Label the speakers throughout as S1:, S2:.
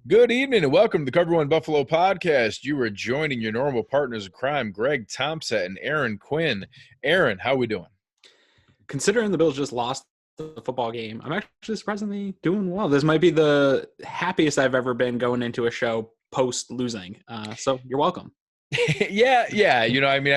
S1: Good evening and welcome to the Cover One Buffalo podcast. You are joining your normal partners in crime, Greg Thompson and Aaron Quinn. Aaron, how are we doing?
S2: Considering the Bills just lost the football game, I'm actually surprisingly doing well. This might be the happiest I've ever been going into a show post losing. So you're welcome.
S1: Yeah.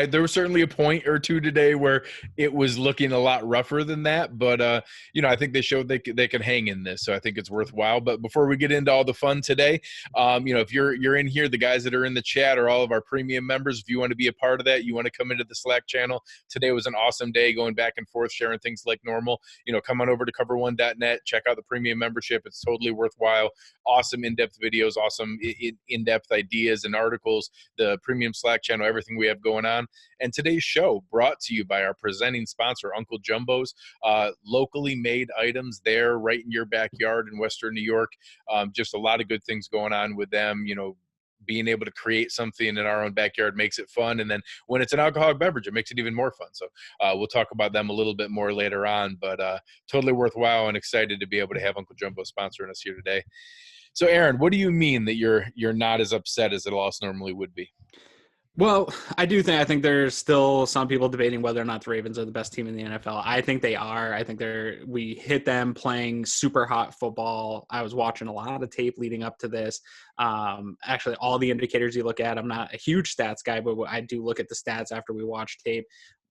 S1: There was certainly a point or two today where it was looking a lot rougher than that, but I think they showed they could hang in this, so I think it's worthwhile. But before we get into all the fun today, if you're in here, the guys that are in the chat are all of our premium members. If you want to be a part of that, you want to come into the Slack channel. Today was an awesome day, going back and forth, sharing things like normal. Come on over to cover1.net, check out the premium membership. It's totally worthwhile. Awesome in-depth videos, awesome in-depth ideas and articles. The premium Slack channel, everything we have going on. And today's show brought to you by our presenting sponsor, Uncle Jumbo's. Locally made items there right in your backyard in Western New York. Just a lot of good things going on with them. Being able to create something in our own backyard makes it fun. And then when it's an alcoholic beverage, it makes it even more fun. So we'll talk about them a little bit more later on, but totally worthwhile and excited to be able to have Uncle Jumbo sponsoring us here today. So Aaron, what do you mean that you're not as upset as a loss normally would be?
S2: Well, I think there's still some people debating whether or not the Ravens are the best team in the NFL. I think they are. I think we hit them playing super hot football. I was watching a lot of tape leading up to this. Actually, all the indicators you look at, I'm not a huge stats guy, but I do look at the stats after we watch tape.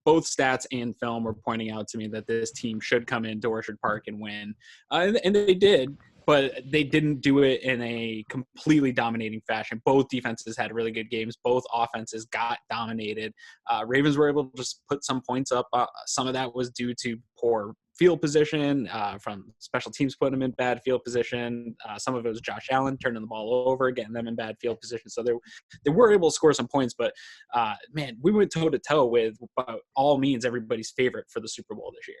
S2: Both stats and film were pointing out to me that this team should come into Orchard Park and win. And they did. But they didn't do it in a completely dominating fashion. Both defenses had really good games. Both offenses got dominated. Ravens were able to just put some points up. Some of that was due to poor field position from special teams putting them in bad field position. Some of it was Josh Allen turning the ball over, getting them in bad field position. So they were able to score some points. But, we went toe-to-toe with by all means everybody's favorite for the Super Bowl this year.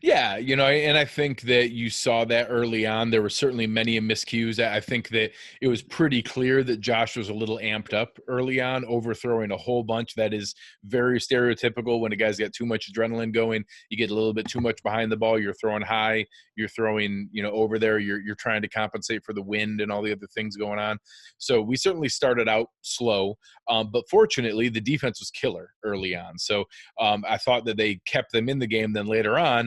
S1: Yeah, and I think that you saw that early on. There were certainly many miscues. I think that it was pretty clear that Josh was a little amped up early on, overthrowing a whole bunch. That is very stereotypical when a guy's got too much adrenaline going. You get a little bit too much behind the ball. You're throwing high. You're throwing, over there. You're trying to compensate for the wind and all the other things going on. So we certainly started out slow, but fortunately the defense was killer early on. So I thought that they kept them in the game. Then later on,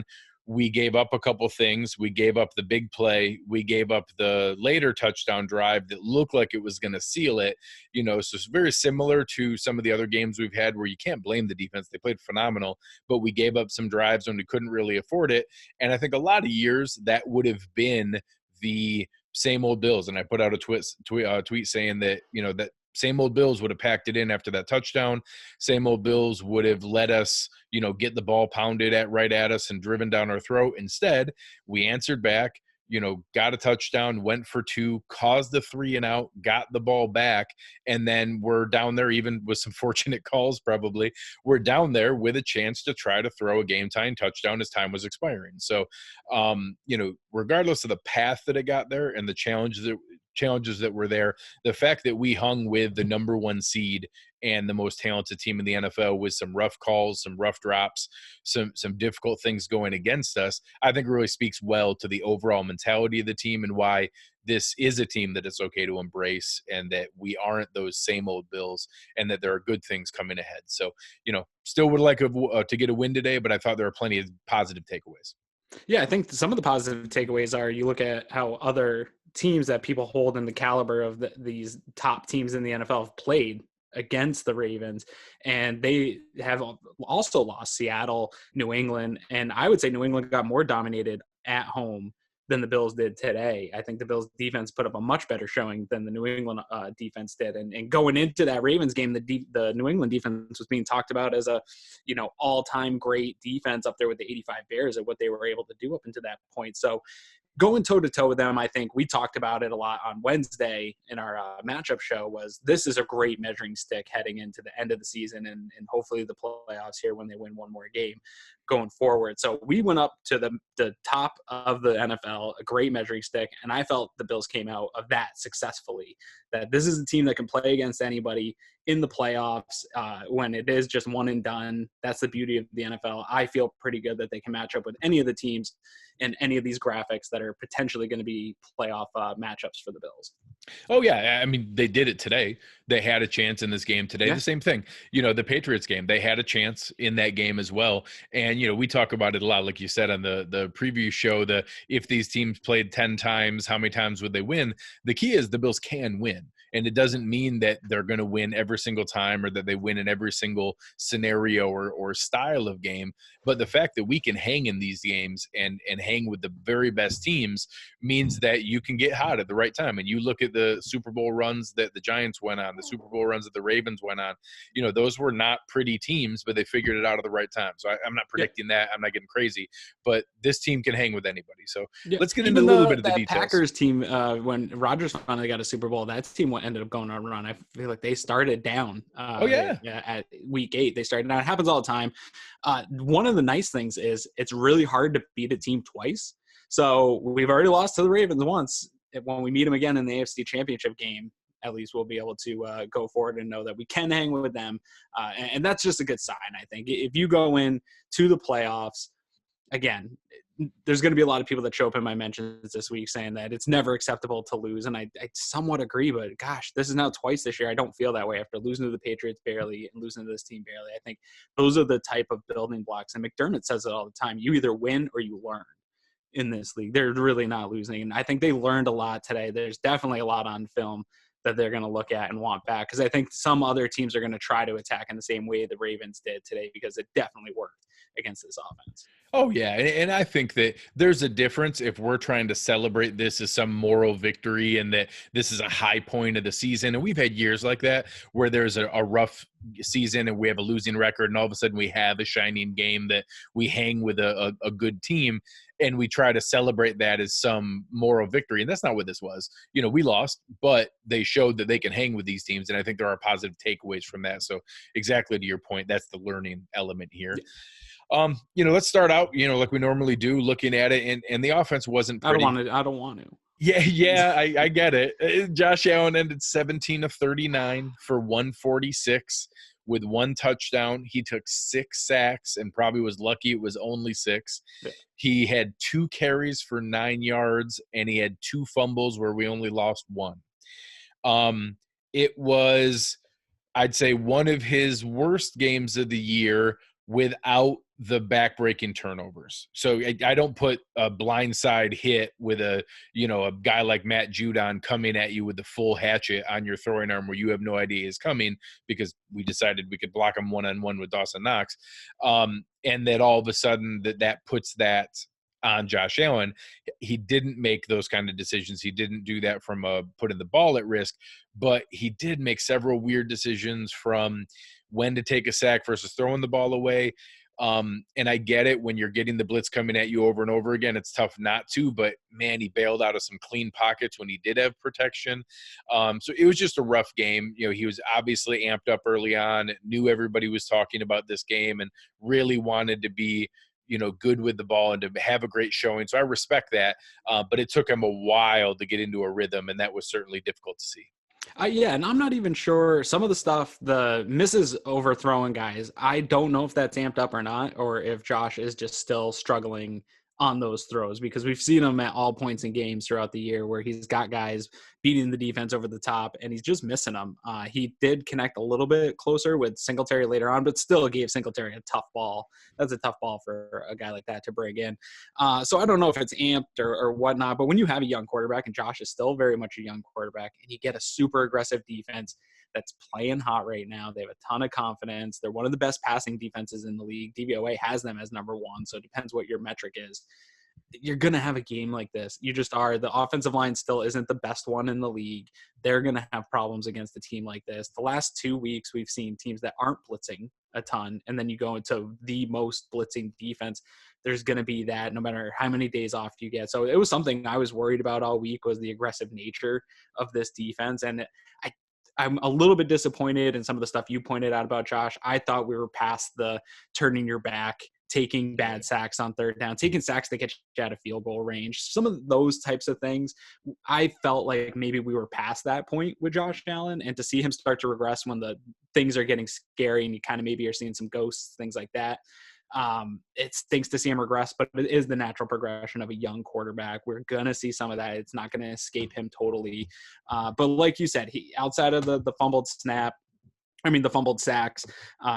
S1: we gave up a couple things. We gave up the big play. We gave up the later touchdown drive that looked like it was going to seal it. So it's very similar to some of the other games we've had where you can't blame the defense. They played phenomenal, but we gave up some drives when we couldn't really afford it. And I think a lot of years that would have been the same old Bills. And I put out a tweet saying that, that same old Bills would have packed it in after that touchdown. Same old Bills would have let us, get the ball pounded right at us and driven down our throat. Instead, we answered back, got a touchdown, went for 2, caused the 3 and out, got the ball back, and then we're down there, even with some fortunate calls probably, we're down there with a chance to try to throw a game-tying touchdown as time was expiring. So, regardless of the path that it got there and the challenges that were there, the fact that we hung with the number 1 seed and the most talented team in the NFL with some rough calls, some rough drops, some difficult things going against us, I think really speaks well to the overall mentality of the team and why this is a team that it's okay to embrace and that we aren't those same old Bills and that there are good things coming ahead. So, still would like to get a win today, but I thought there were plenty of positive takeaways.
S2: Yeah, I think some of the positive takeaways are you look at how other teams that people hold in the caliber of these top teams in the NFL have played against the Ravens, and they have also lost Seattle, New England, and I would say New England got more dominated at home than the Bills did today. I think the Bills defense put up a much better showing than the New England defense did. And going into that Ravens game, the New England defense was being talked about as a, all-time great defense up there with the 85 Bears and what they were able to do up until that point. So going toe-to-toe with them, I think we talked about it a lot on Wednesday in our matchup show, was this is a great measuring stick heading into the end of the season and hopefully the playoffs here when they win one more game going forward. So we went up to the top of the NFL, a great measuring stick, and I felt the Bills came out of that successfully, that this is a team that can play against anybody in the playoffs when it is just one and done. That's the beauty of the NFL. I feel pretty good that they can match up with any of the teams in any of these graphics that are potentially going to be playoff matchups for the Bills.
S1: Oh, yeah. I mean, they did it today. They had a chance in this game today.
S2: Yeah.
S1: The same thing, the Patriots game, they had a chance in that game as well. And, we talk about it a lot, like you said on the preview show, if these teams played 10 times, how many times would they win? The key is the Bills can win. And it doesn't mean that they're going to win every single time or that they win in every single scenario or style of game. But the fact that we can hang in these games and hang with the very best teams means that you can get hot at the right time. And you look at the Super Bowl runs that the Giants went on, the Super Bowl runs that the Ravens went on, those were not pretty teams, but they figured it out at the right time. So I'm not predicting that. I'm not getting crazy, but this team can hang with anybody. So let's get into a little bit of the details.
S2: Packers team, when Rodgers finally got a Super Bowl, that team ended up going on a run. I feel like they started down. At week 8, they started down. It happens all the time. One of the nice things is it's really hard to beat a team twice. So we've already lost to the Ravens once. When we meet them again in the AFC Championship game, at least we'll be able to go forward and know that we can hang with them. And that's just a good sign, I think. If you go in to the playoffs, again, there's going to be a lot of people that show up in my mentions this week saying that it's never acceptable to lose. And I somewhat agree, but gosh, this is now twice this year. I don't feel that way after losing to the Patriots barely and losing to this team barely. I think those are the type of building blocks. And McDermott says it all the time. You either win or you learn in this league. They're really not losing. And I think they learned a lot today. There's definitely a lot on film that they're going to look at and want back, because I think some other teams are going to try to attack in the same way the Ravens did today, because it definitely worked against this offense.
S1: Oh, yeah. And I think that there's a difference if we're trying to celebrate this as some moral victory and that this is a high point of the season. And we've had years like that where there's a rough season and we have a losing record, and all of a sudden we have a shining game that we hang with a good team, and we try to celebrate that as some moral victory. And that's not what this was. We lost, but they showed that they can hang with these teams. And I think there are positive takeaways from that. So exactly to your point, that's the learning element here. Yeah. Let's start out, like we normally do, looking at it, and the offense wasn't pretty.
S2: I don't want to.
S1: Yeah, I get it. Josh Allen ended 17 of 39 for 146 with 1 touchdown. He took 6 sacks and probably was lucky it was only 6. Yeah. He had 2 carries for 9 yards, and he had 2 fumbles where we only lost 1. It was, I'd say, one of his worst games of the year without the backbreaking turnovers. So I don't put a blindside hit with a guy like Matt Judon coming at you with the full hatchet on your throwing arm where you have no idea he's coming, because we decided we could block him one-on-one with Dawson Knox. And that all of a sudden that puts that on Josh Allen. He didn't make those kind of decisions. He didn't do that from putting the ball at risk, but he did make several weird decisions from when to take a sack versus throwing the ball away. And I get it, when you're getting the blitz coming at you over and over again, it's tough not to, but man, he bailed out of some clean pockets when he did have protection. So it was just a rough game. He was obviously amped up early on, knew everybody was talking about this game, and really wanted to be good with the ball and to have a great showing. So I respect that. But it took him a while to get into a rhythm, and that was certainly difficult to see.
S2: Yeah, and I'm not even sure some of the stuff, the misses overthrowing guys, I don't know if that's amped up or not, or if Josh is just still struggling on those throws, because we've seen him at all points in games throughout the year where he's got guys beating the defense over the top and he's just missing them. He did connect a little bit closer with Singletary later on, but still gave Singletary a tough ball. That's a tough ball for a guy like that to bring in. So I don't know if it's amped or whatnot, but when you have a young quarterback, and Josh is still very much a young quarterback, and you get a super aggressive defense that's playing hot right now, they have a ton of confidence. They're one of the best passing defenses in the league. DVOA has them as number 1, so it depends what your metric is. You're going to have a game like this. You just are. The offensive line still isn't the best one in the league. They're going to have problems against a team like this. The last 2 weeks, we've seen teams that aren't blitzing a ton, and then you go into the most blitzing defense. There's going to be that no matter how many days off you get. So it was something I was worried about all week, was the aggressive nature of this defense. And I'm a little bit disappointed in some of the stuff you pointed out about Josh. I thought we were past the turning your back, taking bad sacks on third down, taking sacks that get you out of field goal range. Some of those types of things, I felt like maybe we were past that point with Josh Allen, and to see him start to regress when the things are getting scary and you kind of maybe are seeing some ghosts, things like that. It stinks to see him regress, but it is the natural progression of a young quarterback. We're going to see some of that. It's not going to escape him totally. But like you said, he outside of the fumbled the fumbled sacks,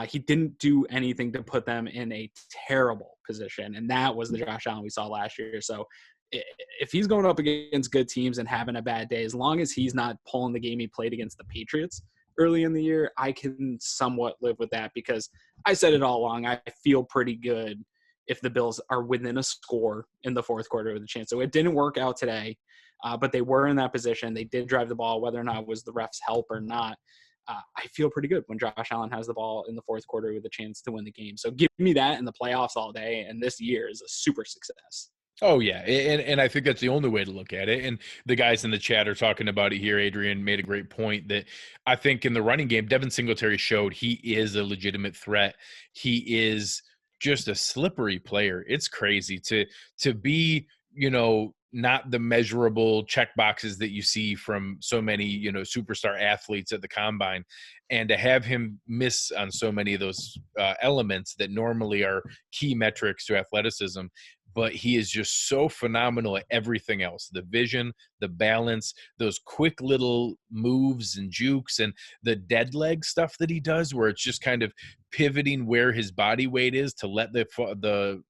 S2: he didn't do anything to put them in a terrible position. And that was the Josh Allen we saw last year. So if he's going up against good teams and having a bad day, as long as he's not pulling the game he played against the Patriots early in the year, I can somewhat live with that, because I said it all along. I feel pretty good if the Bills are within a score in the fourth quarter with a chance. So it didn't work out today, but they were in that position. They did drive the ball, whether or not it was the refs' help or not. I feel pretty good when Josh Allen has the ball in the fourth quarter with a chance to win the game. So give me that in the playoffs all day, and this year is a super success.
S1: Oh, yeah, and I think that's the only way to look at it, and the guys in the chat are talking about it here. Adrian made a great point that I think in the running game, Devin Singletary showed he is a legitimate threat. He is just a slippery player. It's crazy to be, not the measurable check boxes that you see from so many, superstar athletes at the combine, and to have him miss on so many of those elements that normally are key metrics to athleticism. But he is just so phenomenal at everything else. The vision, the balance, those quick little moves and jukes, and the dead leg stuff that he does, where it's just kind of pivoting where his body weight is to let the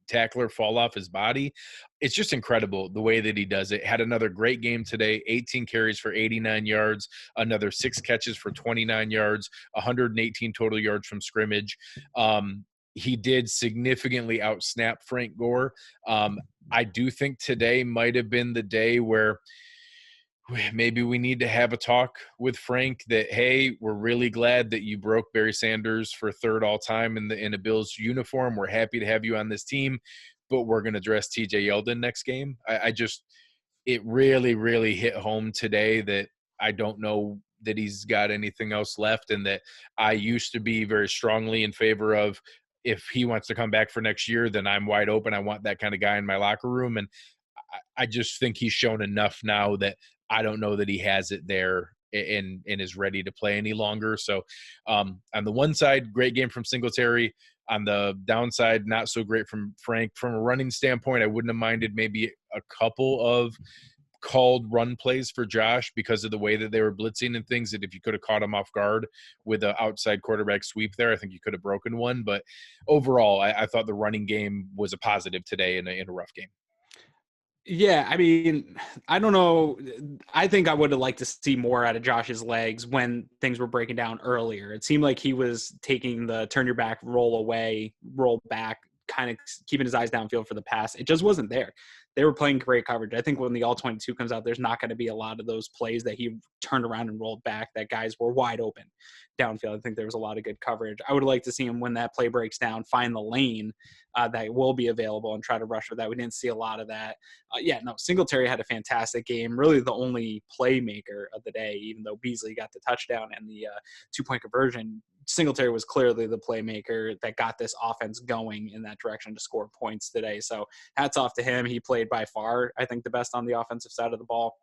S1: tackler fall off his body. It's just incredible the way that he does it. Had another great game today, 18 carries for 89 yards, another 6 catches for 29 yards, 118 total yards from scrimmage. He did significantly outsnap Frank Gore. I do think today might have been the day where maybe we need to have a talk with Frank that, hey, we're really glad that you broke Barry Sanders for third all time in a Bills uniform. We're happy to have you on this team, but we're going to dress TJ Yeldon next game. It really, really hit home today that I don't know that he's got anything else left, and that I used to be very strongly in favor of, if he wants to come back for next year, then I'm wide open. I want that kind of guy in my locker room. And I just think he's shown enough now that I don't know that he has it there and is ready to play any longer. So on the one side, great game from Singletary. On the downside, not so great from Frank. From a running standpoint, I wouldn't have minded maybe a couple of called run plays for Josh because of the way that they were blitzing and things, that if you could have caught him off guard with an outside quarterback sweep there, I think you could have broken one. But overall, I thought the running game was a positive today in a rough game.
S2: Yeah, I mean, I don't know. I think I would have liked to see more out of Josh's legs when things were breaking down earlier. It seemed like he was taking the turn your back, roll away, roll back, kind of keeping his eyes downfield for the pass. It just wasn't there. They were playing great coverage. I think when the All-22 comes out, there's not going to be a lot of those plays that he turned around and rolled back that guys were wide open downfield. I think there was a lot of good coverage. I would like to see him, when that play breaks down, find the lane that will be available and try to rush with that. We didn't see a lot of that. Singletary had a fantastic game, really the only playmaker of the day, even though Beasley got the touchdown and the 2-point conversion. Singletary was clearly the playmaker that got this offense going in that direction to score points today. So hats off to him. He played by far, I think, the best on the offensive side of the ball.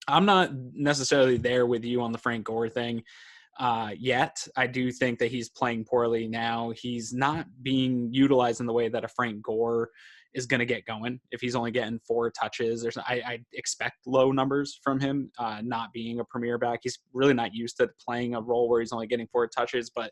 S2: I'm not necessarily there with you on the Frank Gore thing yet. I do think that he's playing poorly now. He's not being utilized in the way that a Frank Gore is going to get going. If he's only getting 4 touches, I expect low numbers from him, not being a premier back. He's really not used to playing a role where he's only getting 4 touches, but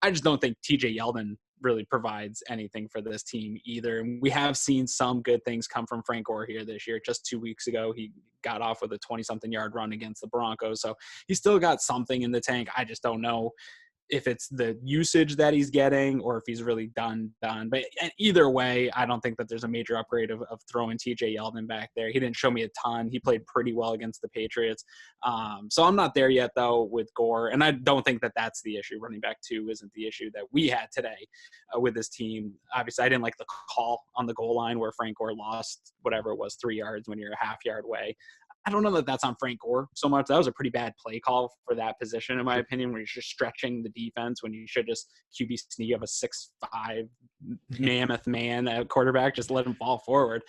S2: I just don't think TJ Yeldon really provides anything for this team either. And we have seen some good things come from Frank Gore here this year. Just 2 weeks ago, he got off with a 20-something yard run against the Broncos. So he's still got something in the tank. I just don't know if it's the usage that he's getting or if he's really done. But either way, I don't think that there's a major upgrade of throwing TJ Yeldon back there. He didn't show me a ton. He played pretty well against the Patriots. So I'm not there yet, though, with Gore. And I don't think that that's the issue. Running back 2 isn't the issue that we had today with this team. Obviously, I didn't like the call on the goal line where Frank Gore lost whatever it was, 3 yards when you're a half yard away. I don't know that that's on Frank Gore so much. That was a pretty bad play call for that position, in my opinion, where you're just stretching the defense when you should just QB sneak of a 6'5" mammoth man at quarterback, just let him fall forward.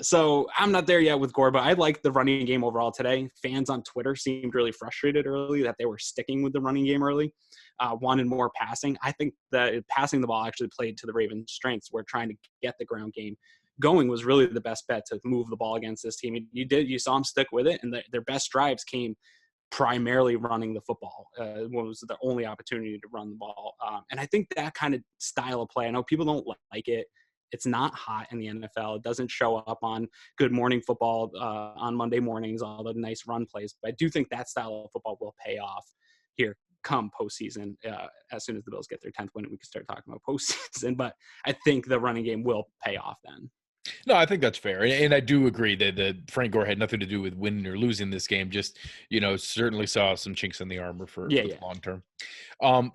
S2: So I'm not there yet with Gore, but I like the running game overall today. Fans on Twitter seemed really frustrated early that they were sticking with the running game early, wanted more passing. I think that passing the ball actually played to the Ravens' strengths. We're trying to get the ground game going was really the best bet to move the ball against this team. You saw them stick with it, and their best drives came primarily running the football. Was the only opportunity to run the ball. And I think that kind of style of play, I know people don't like it. It's not hot in the NFL. It doesn't show up on Good Morning Football on Monday mornings, all the nice run plays. But I do think that style of football will pay off here come postseason. As soon as the Bills get their 10th win, we can start talking about postseason. But I think the running game will pay off then.
S1: No, I think that's fair. And I do agree that Frank Gore had nothing to do with winning or losing this game. Just, certainly saw some chinks in the armor for the long term.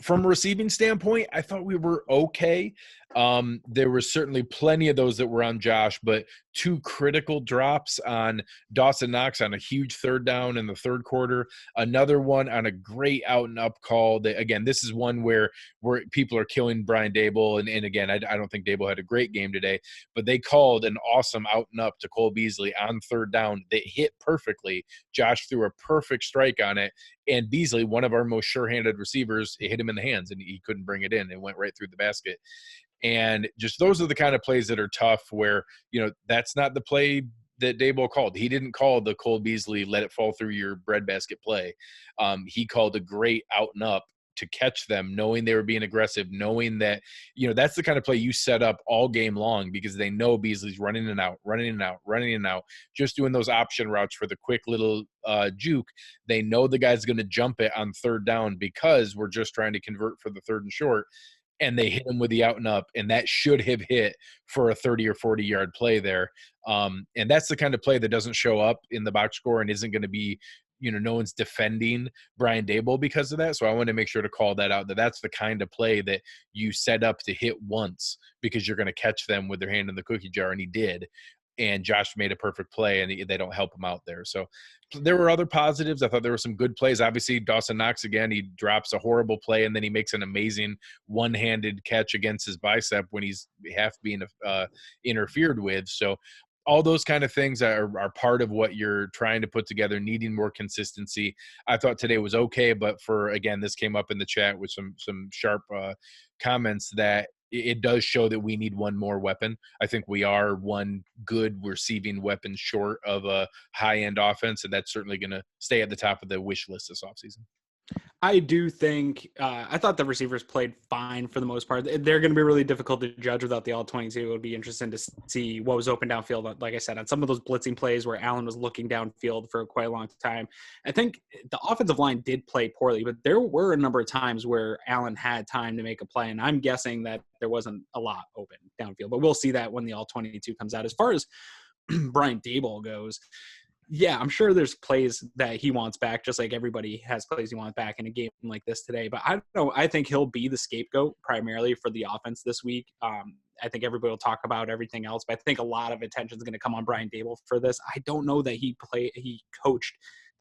S1: From a receiving standpoint, I thought we were okay. There were certainly plenty of those that were on Josh, but 2 critical drops on Dawson Knox on a huge 3rd down in the 3rd quarter. Another one on a great out and up call. That, again, this is one where people are killing Brian Daboll. And again, I don't think Daboll had a great game today, but they called an awesome out and up to Cole Beasley on 3rd down that hit perfectly. Josh threw a perfect strike on it. And Beasley, one of our most sure-handed receivers, it hit him in the hands and he couldn't bring it in. It went right through the basket. And just those are the kind of plays that are tough where, that's not the play that Daboll called. He didn't call the Cole Beasley, let it fall through your breadbasket play. He called a great out and up to catch them, knowing they were being aggressive, knowing that, that's the kind of play you set up all game long because they know Beasley's running in and out, just doing those option routes for the quick little juke. They know the guy's going to jump it on 3rd down because we're just trying to convert for the 3rd and short. And they hit him with the out and up, and that should have hit for a 30 or 40-yard play there. And that's the kind of play that doesn't show up in the box score and isn't going to be, no one's defending Brian Daboll because of that. So I want to make sure to call that out, that's the kind of play that you set up to hit once because you're going to catch them with their hand in the cookie jar, and he did. And Josh made a perfect play, and they don't help him out there. So there were other positives. I thought there were some good plays. Obviously, Dawson Knox, again, he drops a horrible play, and then he makes an amazing one-handed catch against his bicep when he's half being interfered with. So all those kind of things are part of what you're trying to put together, needing more consistency. I thought today was okay, but again, this came up in the chat with some sharp comments that it does show that we need one more weapon. I think we are one good receiving weapon short of a high-end offense, and that's certainly going to stay at the top of the wish list this offseason.
S2: I do think I thought the receivers played fine for the most part. They're going to be really difficult to judge without the all-22. It would be interesting to see what was open downfield. Like I said, on some of those blitzing plays where Allen was looking downfield for quite a long time. I think the offensive line did play poorly, but there were a number of times where Allen had time to make a play, and I'm guessing that there wasn't a lot open downfield. But we'll see that when the all-22 comes out. As far as Brian Daboll goes, yeah, I'm sure there's plays that he wants back, just like everybody has plays he wants back in a game like this today. But I don't know. I think he'll be the scapegoat primarily for the offense this week. I think everybody will talk about everything else, but I think a lot of attention is going to come on Brian Daboll for this. I don't know that he coached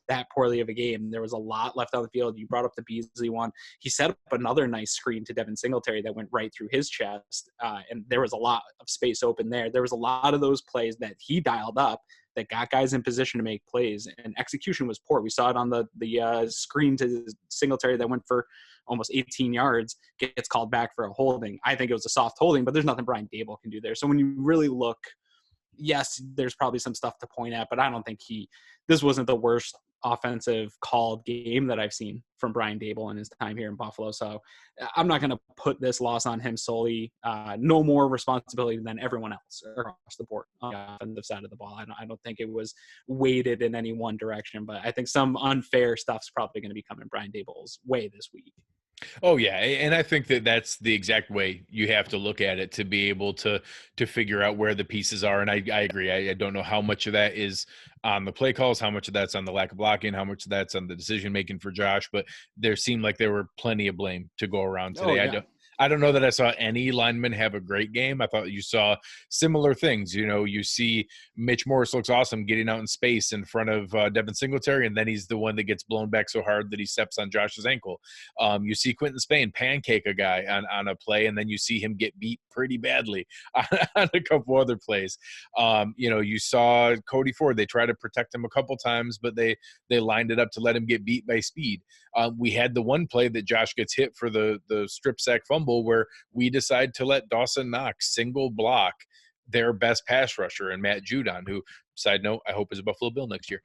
S2: that poorly of a game. There was a lot left on the field. You brought up the Beasley one. He set up another nice screen to Devin Singletary that went right through his chest, and there was a lot of space open there. There was a lot of those plays that he dialed up that got guys in position to make plays, and execution was poor. We saw it on the screen to Singletary that went for almost 18 yards, gets called back for a holding. I think it was a soft holding, but there's nothing Brian Daboll can do there. So when you really look, yes, there's probably some stuff to point at, but I don't think this wasn't the worst offensive called game that I've seen from Brian Daboll in his time here in Buffalo. So I'm not going to put this loss on him solely. No more responsibility than everyone else across the board on the offensive side of the ball. I don't think it was weighted in any one direction, but I think some unfair stuff's probably going to be coming Brian Daboll's way this week.
S1: Oh, yeah. And I think that's the exact way you have to look at it to be able to figure out where the pieces are. And I agree. I don't know how much of that is on the play calls, how much of that's on the lack of blocking, how much of that's on the decision-making for Josh. But there seemed like there were plenty of blame to go around today.
S2: Oh, yeah.
S1: I don't know that I saw any lineman have a great game. I thought you saw similar things. You see Mitch Morse looks awesome getting out in space in front of Devin Singletary, and then he's the one that gets blown back so hard that he steps on Josh's ankle. You see Quentin Spain pancake a guy on a play, and then you see him get beat pretty badly on a couple other plays. You saw Cody Ford. They tried to protect him a couple times, but they lined it up to let him get beat by speed. We had the one play that Josh gets hit for the strip sack fumble where we decide to let Dawson Knox single block their best pass rusher and Matt Judon, who, side note, I hope is a Buffalo Bill next year.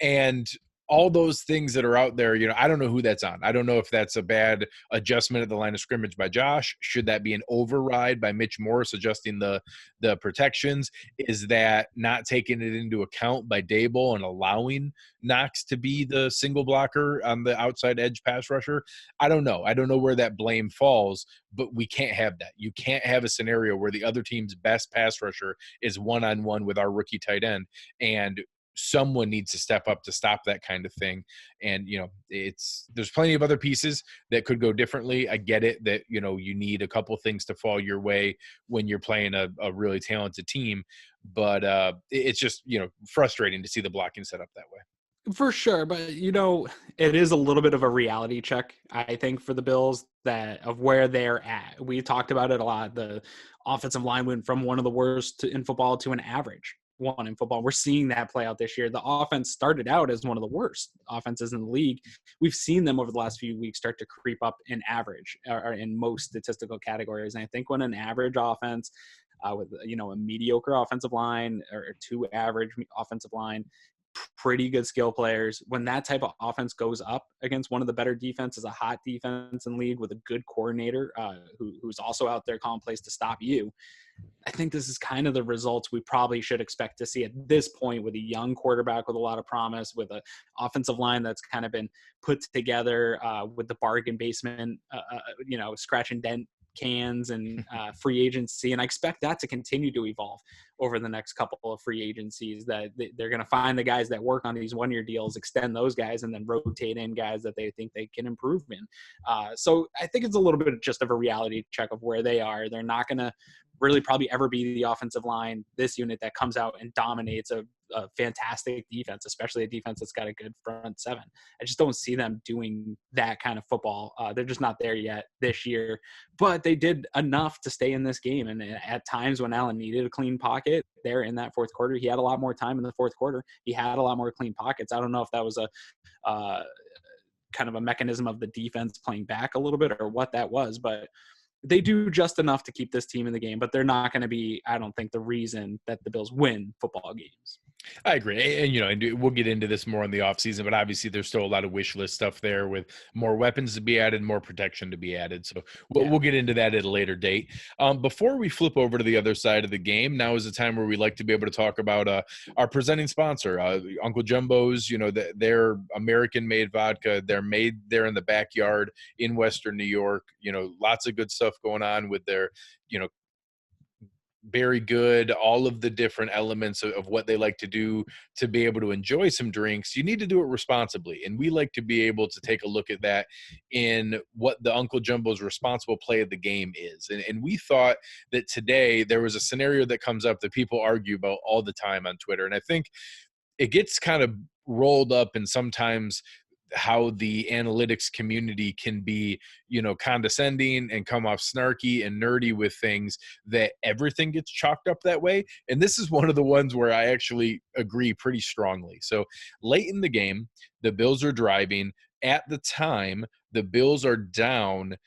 S1: And all those things that are out there, I don't know who that's on. I don't know if that's a bad adjustment at the line of scrimmage by Josh. Should that be an override by Mitch Morse adjusting the protections? Is that not taking it into account by Dable and allowing Knox to be the single blocker on the outside edge pass rusher? I don't know. I don't know where that blame falls, but we can't have that. You can't have a scenario where the other team's best pass rusher is one-on-one with our rookie tight end, and someone needs to step up to stop that kind of thing. And, there's plenty of other pieces that could go differently. I get it that, you need a couple things to fall your way when you're playing a really talented team, but it's just, frustrating to see the blocking set up that way.
S2: For sure, but it is a little bit of a reality check, I think, for the Bills of where they're at. We talked about it a lot. The offensive line went from one of the worst in football to an average one in football. We're seeing that play out this year. The offense started out as one of the worst offenses in the league. We've seen them over the last few weeks start to creep up in average or in most statistical categories. And I think when an average offense with a mediocre offensive line or two average offensive line, pretty good skill players, when that type of offense goes up against one of the better defenses, a hot defense in the league with a good coordinator who's also out there calling plays to stop you, I think this is kind of the results we probably should expect to see at this point, with a young quarterback with a lot of promise, with an offensive line that's kind of been put together with the bargain basement, scratch and dent cans and free agency. And I expect that to continue to evolve over the next couple of free agencies, that they're going to find the guys that work on these one-year deals, extend those guys, and then rotate in guys that they think they can improve in. So I think it's a little bit just of a reality check of where they are. They're not going to really probably ever be the offensive line, this unit that comes out and dominates a fantastic defense, especially a defense that's got a good front seven. I just don't see them doing that kind of football. They're just not there yet this year, but they did enough to stay in this game. And at times when Allen needed a clean pocket there in that fourth quarter, he had a lot more time in the fourth quarter. He had a lot more clean pockets. I don't know if that was a kind of a mechanism of the defense playing back a little bit or what that was, but they do just enough to keep this team in the game, but they're not going to be, I don't think, the reason that the Bills win football games.
S1: I agree. And, we'll get into this more in the offseason, but obviously there's still a lot of wish list stuff there with more weapons to be added, more protection to be added. So we'll get into that at a later date. Before we flip over to the other side of the game, now is the time where we like to be able to talk about our presenting sponsor, Uncle Jumbo's, their American-made vodka. They're made there in the backyard in Western New York. Lots of good stuff going on with their, very good, all of the different elements of what they like to do to be able to enjoy some drinks. You need to do it responsibly, and we like to be able to take a look at that in what the Uncle Jumbo's responsible play of the game is. And we thought that today there was a scenario that comes up that people argue about all the time on Twitter, and I think it gets kind of rolled up, and sometimes how the analytics community can be, condescending and come off snarky and nerdy with things, that everything gets chalked up that way. And this is one of the ones where I actually agree pretty strongly. So late in the game, the Bills are driving. At the time, the Bills are down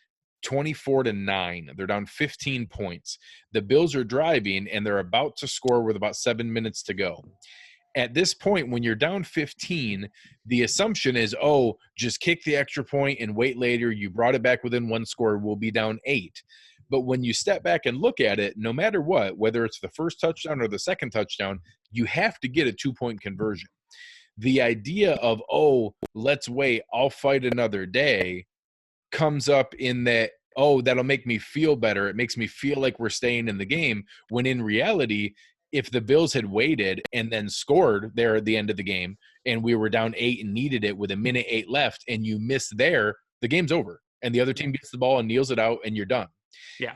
S1: 24-9. They're down 15 points. The Bills are driving, and they're about to score with about 7 minutes to go. At this point, when you're down 15, the assumption is, just kick the extra point and wait later. You brought it back within one score. We'll be down 8. But when you step back and look at it, no matter what, whether it's the first touchdown or the second touchdown, you have to get a 2-point conversion. The idea of, let's wait, I'll fight another day, comes up in that, that'll make me feel better. It makes me feel like we're staying in the game, when in reality, if the Bills had waited and then scored there at the end of the game, and we were down 8 and needed it with 1:08 left, and you miss there, the game's over. and the other team gets the ball and kneels it out, and you're done.
S2: Yeah.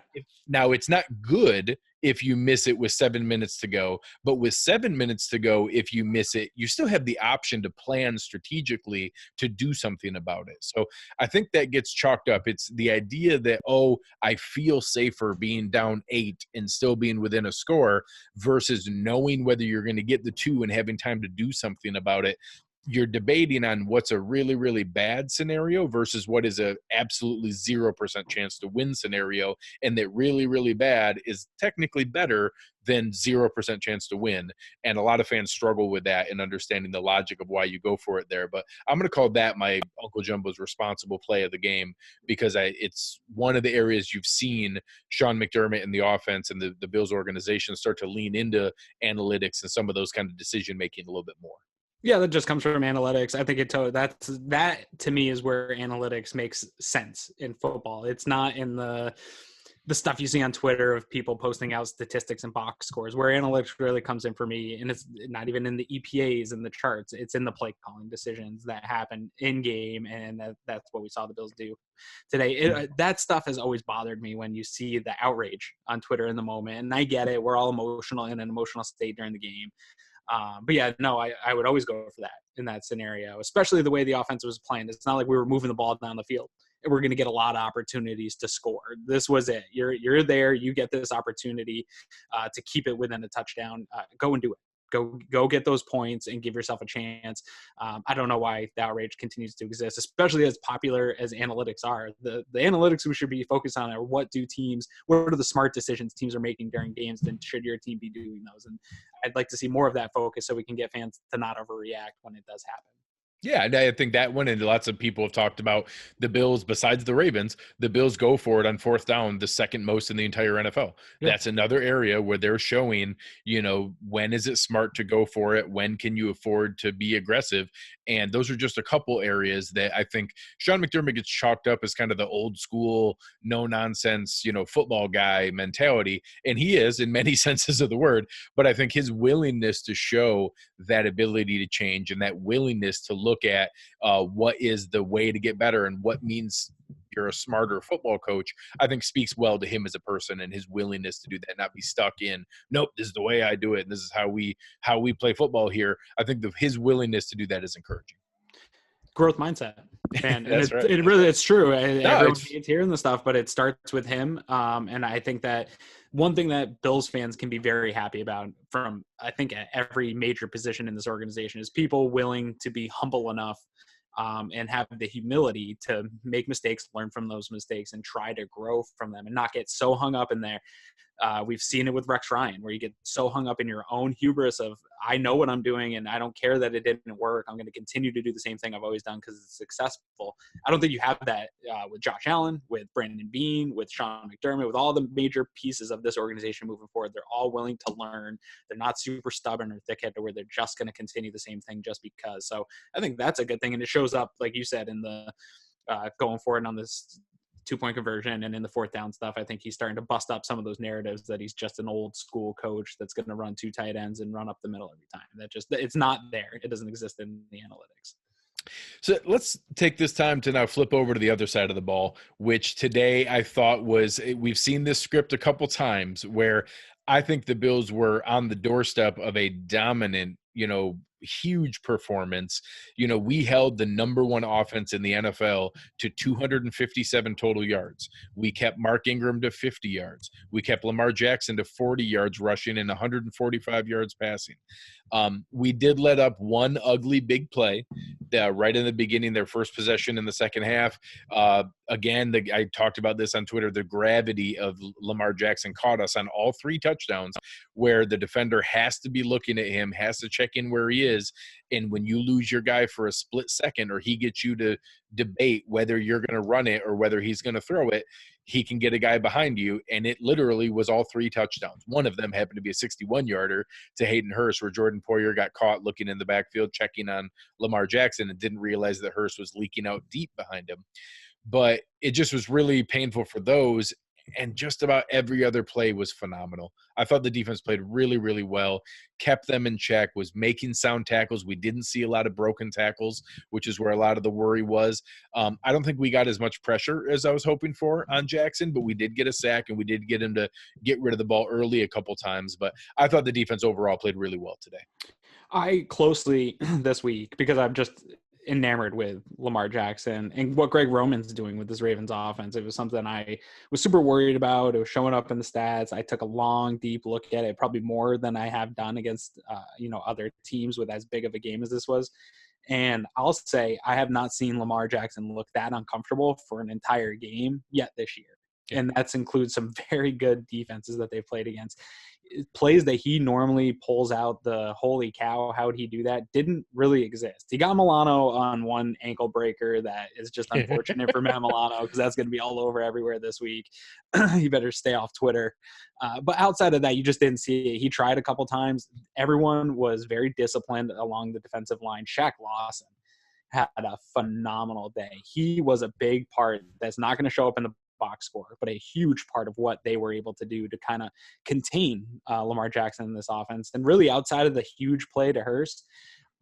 S1: Now, it's not good if you miss it with 7 minutes to go, but with 7 minutes to go, if you miss it, you still have the option to plan strategically to do something about it. So I think that gets chalked up. It's the idea that, oh, I feel safer being down 8 and still being within a score versus knowing whether you're going to get the 2 and having time to do something about it. You're debating on what's a really, really bad scenario versus what is a absolutely 0% chance to win scenario. And that really, really bad is technically better than 0% chance to win. And a lot of fans struggle with that and understanding the logic of why you go for it there. But I'm going to call that my Uncle Jumbo's responsible play of the game, because it's one of the areas you've seen Sean McDermott and the offense and the Bills organization start to lean into analytics and some of those kind of decision making a little bit more.
S2: Yeah, that just comes from analytics. I think that to me is where analytics makes sense in football. It's not in the stuff you see on Twitter of people posting out statistics and box scores. Where analytics really comes in for me, and it's not even in the EPAs and the charts. It's in the play calling decisions that happen in game, and that's what we saw the Bills do today. That stuff has always bothered me when you see the outrage on Twitter in the moment. And I get it; we're all emotional in an emotional state during the game. But yeah, no, I would always go for that in that scenario, especially the way the offense was playing. It's not like we were moving the ball down the field and we're going to get a lot of opportunities to score. This was it. You're there. You get this opportunity to keep it within a touchdown. Go and do it. Go get those points and give yourself a chance. I don't know why the outrage continues to exist, especially as popular as analytics are. The analytics we should be focused on are what are the smart decisions teams are making during games, and should your team be doing those? And I'd like to see more of that focus so we can get fans to not overreact when it does happen.
S1: Yeah, and I think that one, and lots of people have talked about the Bills, besides the Ravens, the Bills go for it on fourth down the second most in the entire NFL. Yeah. That's another area where they're showing, when is it smart to go for it? When can you afford to be aggressive? And those are just a couple areas that I think Sean McDermott gets chalked up as kind of the old school, no nonsense, football guy mentality. And he is in many senses of the word, but I think his willingness to show that ability to change and that willingness to look at what is the way to get better and what means you're a smarter football coach, I think speaks well to him as a person and his willingness to do that, not be stuck in, nope, this is the way I do it, and this is how we play football here. I think his willingness to do that is encouraging.
S2: Growth mindset, and
S1: That's right.
S2: It's true. Everyone hates hearing the stuff, but it starts with him. And I think that one thing that Bills fans can be very happy about from, I think, every major position in this organization is people willing to be humble enough and have the humility to make mistakes, learn from those mistakes, and try to grow from them and not get so hung up in there. We've seen it with Rex Ryan, where you get so hung up in your own hubris of, I know what I'm doing and I don't care that it didn't work. I'm going to continue to do the same thing I've always done because it's successful. I don't think you have that with Josh Allen, with Brandon Beane, with Sean McDermott, with all the major pieces of this organization moving forward. They're all willing to learn. They're not super stubborn or thick-headed to where they're just going to continue the same thing just because. So I think that's a good thing. And it shows up, like you said, in the going forward on this 2-point conversion and in the fourth down stuff. I think he's starting to bust up some of those narratives that he's just an old school coach that's going to run 2 tight ends and run up the middle every time. It's not there. It doesn't exist in the analytics.
S1: So let's take this time to now flip over to the other side of the ball, which today I thought we've seen this script a couple times where I think the Bills were on the doorstep of a dominant, huge performance. We held the number one offense in the NFL to 257 total yards. We kept Mark Ingram to 50 yards. We kept Lamar Jackson to 40 yards rushing and 145 yards passing. We did let up one ugly big play right in the beginning, their first possession in the second half. Again, I talked about this on Twitter, the gravity of Lamar Jackson caught us on all 3 touchdowns where the defender has to be looking at him, has to check in where he is. And when you lose your guy for a split second or he gets you to debate whether you're going to run it or whether he's going to throw it, he can get a guy behind you. And it literally was all 3 touchdowns. One of them happened to be a 61-yarder to Hayden Hurst, where Jordan Poyer got caught looking in the backfield, checking on Lamar Jackson and didn't realize that Hurst was leaking out deep behind him. But it just was really painful for those. and just about every other play was phenomenal. I thought the defense played really, really well, kept them in check, was making sound tackles. We didn't see a lot of broken tackles, which is where a lot of the worry was. I don't think we got as much pressure as I was hoping for on Jackson, but we did get a sack, and we did get him to get rid of the ball early a couple times. But I thought the defense overall played really well today.
S2: I closely this week, because I'm just enamored with Lamar Jackson and what Greg Roman's doing with this Ravens offense. It was something I was super worried about. It was showing up in the stats. I took a long, deep look at it, probably more than I have done against, other teams with as big of a game as this was. And I'll say I have not seen Lamar Jackson look that uncomfortable for an entire game yet this year. Yeah. And that includes some very good defenses that they've played against. Plays that he normally pulls out the holy cow, how would he do that, didn't really exist. He got Milano on one ankle breaker that is just unfortunate for Matt Milano, because that's going to be all over everywhere this week. He better stay off Twitter. But outside of that, you just didn't see it. He tried a couple times. Everyone was very disciplined along the defensive line. Shaq Lawson had a phenomenal day. He was a big part that's not going to show up in the box score, but a huge part of what they were able to do to kind of contain Lamar Jackson in this offense. And really, outside of the huge play to Hurst,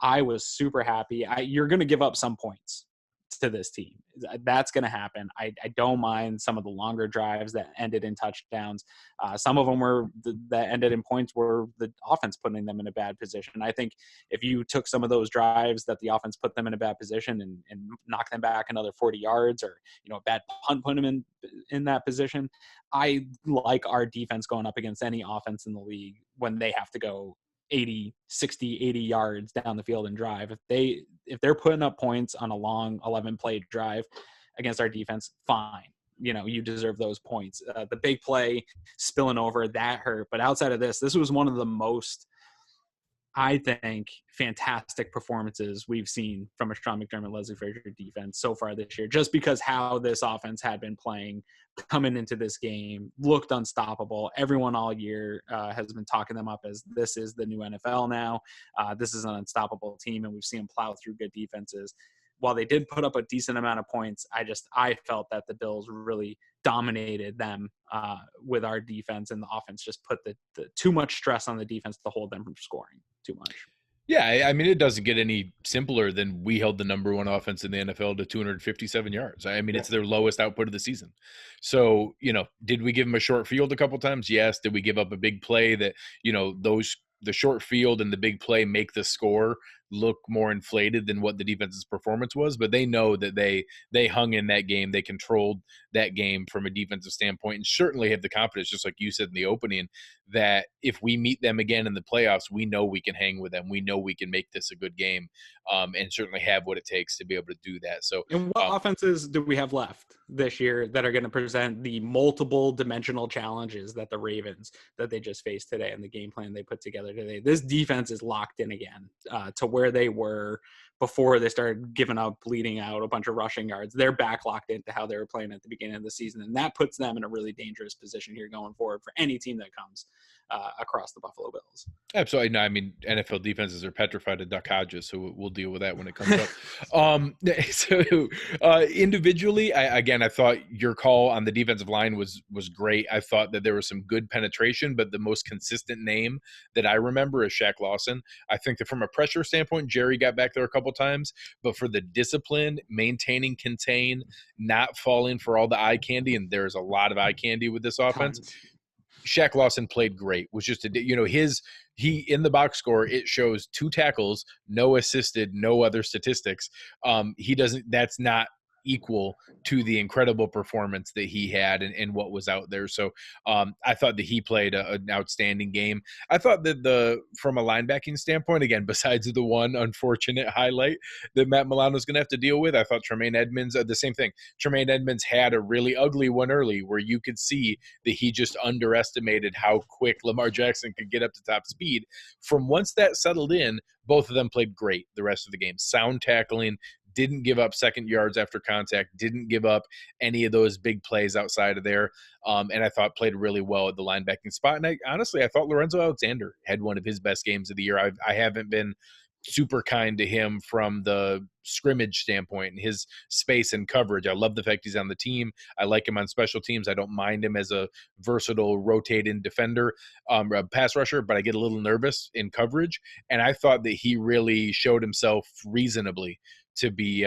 S2: I was super happy. You're going to give up some points to this team. That's going to happen. I don't mind some of the longer drives that ended in touchdowns. Some of them that ended in points were the offense putting them in a bad position. I think if you took some of those drives that the offense put them in a bad position and knocked them back another 40 yards, or a bad punt put them in that position, I like our defense going up against any offense in the league when they have to go 80 yards down the field and drive. If they're putting up points on a long 11 play drive against our defense, fine. You deserve those points. The big play spilling over, that hurt. But outside of this was one of the most, I think, fantastic performances we've seen from a Sean McDermott, Leslie Frazier defense so far this year, just because how this offense had been playing coming into this game, looked unstoppable. Everyone all year has been talking them up as this is the new NFL now. This is an unstoppable team, and we've seen them plow through good defenses. While they did put up a decent amount of points, I felt that the Bills really dominated them with our defense, and the offense just put the too much stress on the defense to hold them from scoring too much.
S1: Yeah, I mean, it doesn't get any simpler than we held the number one offense in the NFL to 257 yards. I mean, It's their lowest output of the season. So, did we give them a short field a couple times? Yes. Did we give up a big play that, the short field and the big play make the score look more inflated than what the defense's performance was? But they know that they hung in that game. They controlled that game from a defensive standpoint, and certainly have the confidence, just like you said in the opening, that if we meet them again in the playoffs, we know we can hang with them. We know we can make this a good game, and certainly have what it takes to be able to do that. So,
S2: and what offenses do we have left this year that are going to present the multiple dimensional challenges that the Ravens that they just faced today, and the game plan they put together today? This defense is locked in again to where they were before they started giving up, bleeding out a bunch of rushing yards. They're back locked into how they were playing at the beginning of the season, and that puts them in a really dangerous position here going forward for any team that comes across the Buffalo Bills.
S1: Absolutely. No, I mean, NFL defenses are petrified of Duck Hodges, so we'll deal with that when it comes up. Individually, I thought your call on the defensive line was great. I thought that there was some good penetration, but the most consistent name that I remember is Shaq Lawson. I think that from a pressure standpoint, Jerry got back there a couple times, but for the discipline, maintaining, contain, not falling for all the eye candy, and there's a lot of eye candy with this offense. Shaq Lawson played great. Was just he in the box score, it shows 2 tackles, no assisted, no other statistics. That's not equal to the incredible performance that he had and what was out there. So I thought that he played an outstanding game. I thought that from a linebacking standpoint, again, besides the one unfortunate highlight that Matt Milano's going to have to deal with, I thought Tremaine Edmonds, the same thing. Tremaine Edmonds had a really ugly one early where you could see that he just underestimated how quick Lamar Jackson could get up to top speed. From once that settled in, both of them played great the rest of the game. Sound tackling, didn't give up second yards after contact, didn't give up any of those big plays outside of there, and I thought played really well at the linebacking spot. And I thought Lorenzo Alexander had one of his best games of the year. I haven't been super kind to him from the scrimmage standpoint and his space and coverage. I love the fact he's on the team. I like him on special teams. I don't mind him as a versatile rotating defender, a pass rusher, but I get a little nervous in coverage. And I thought that he really showed himself reasonably to be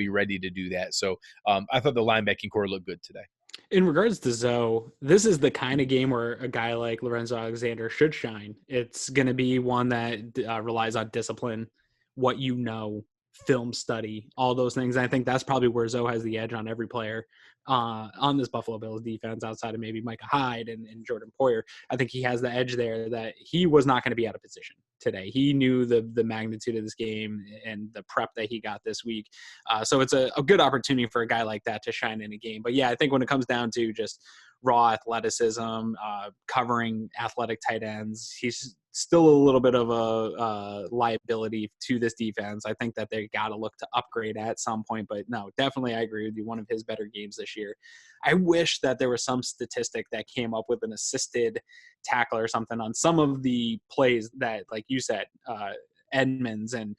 S1: ready to do that. So I thought the linebacking core looked good today.
S2: In regards to Zoe, this is the kind of game where a guy like Lorenzo Alexander should shine. It's going to be one that relies on discipline, what you know, film study, all those things. And I think that's probably where Zoe has the edge on every player on this Buffalo Bills defense, outside of maybe Micah Hyde and Jordan Poyer. I think he has the edge there that he was not going to be out of position today. He knew the magnitude of this game and the prep that he got this week. So it's a good opportunity for a guy like that to shine in a game. But yeah, I think when it comes down to just raw athleticism, covering athletic tight ends, he's still a little bit of a liability to this defense. I think that they got to look to upgrade at some point, but no, definitely I agree with you. One of his better games this year. I wish that there was some statistic that came up with an assisted tackle or something on some of the plays that, like you said, Edmonds and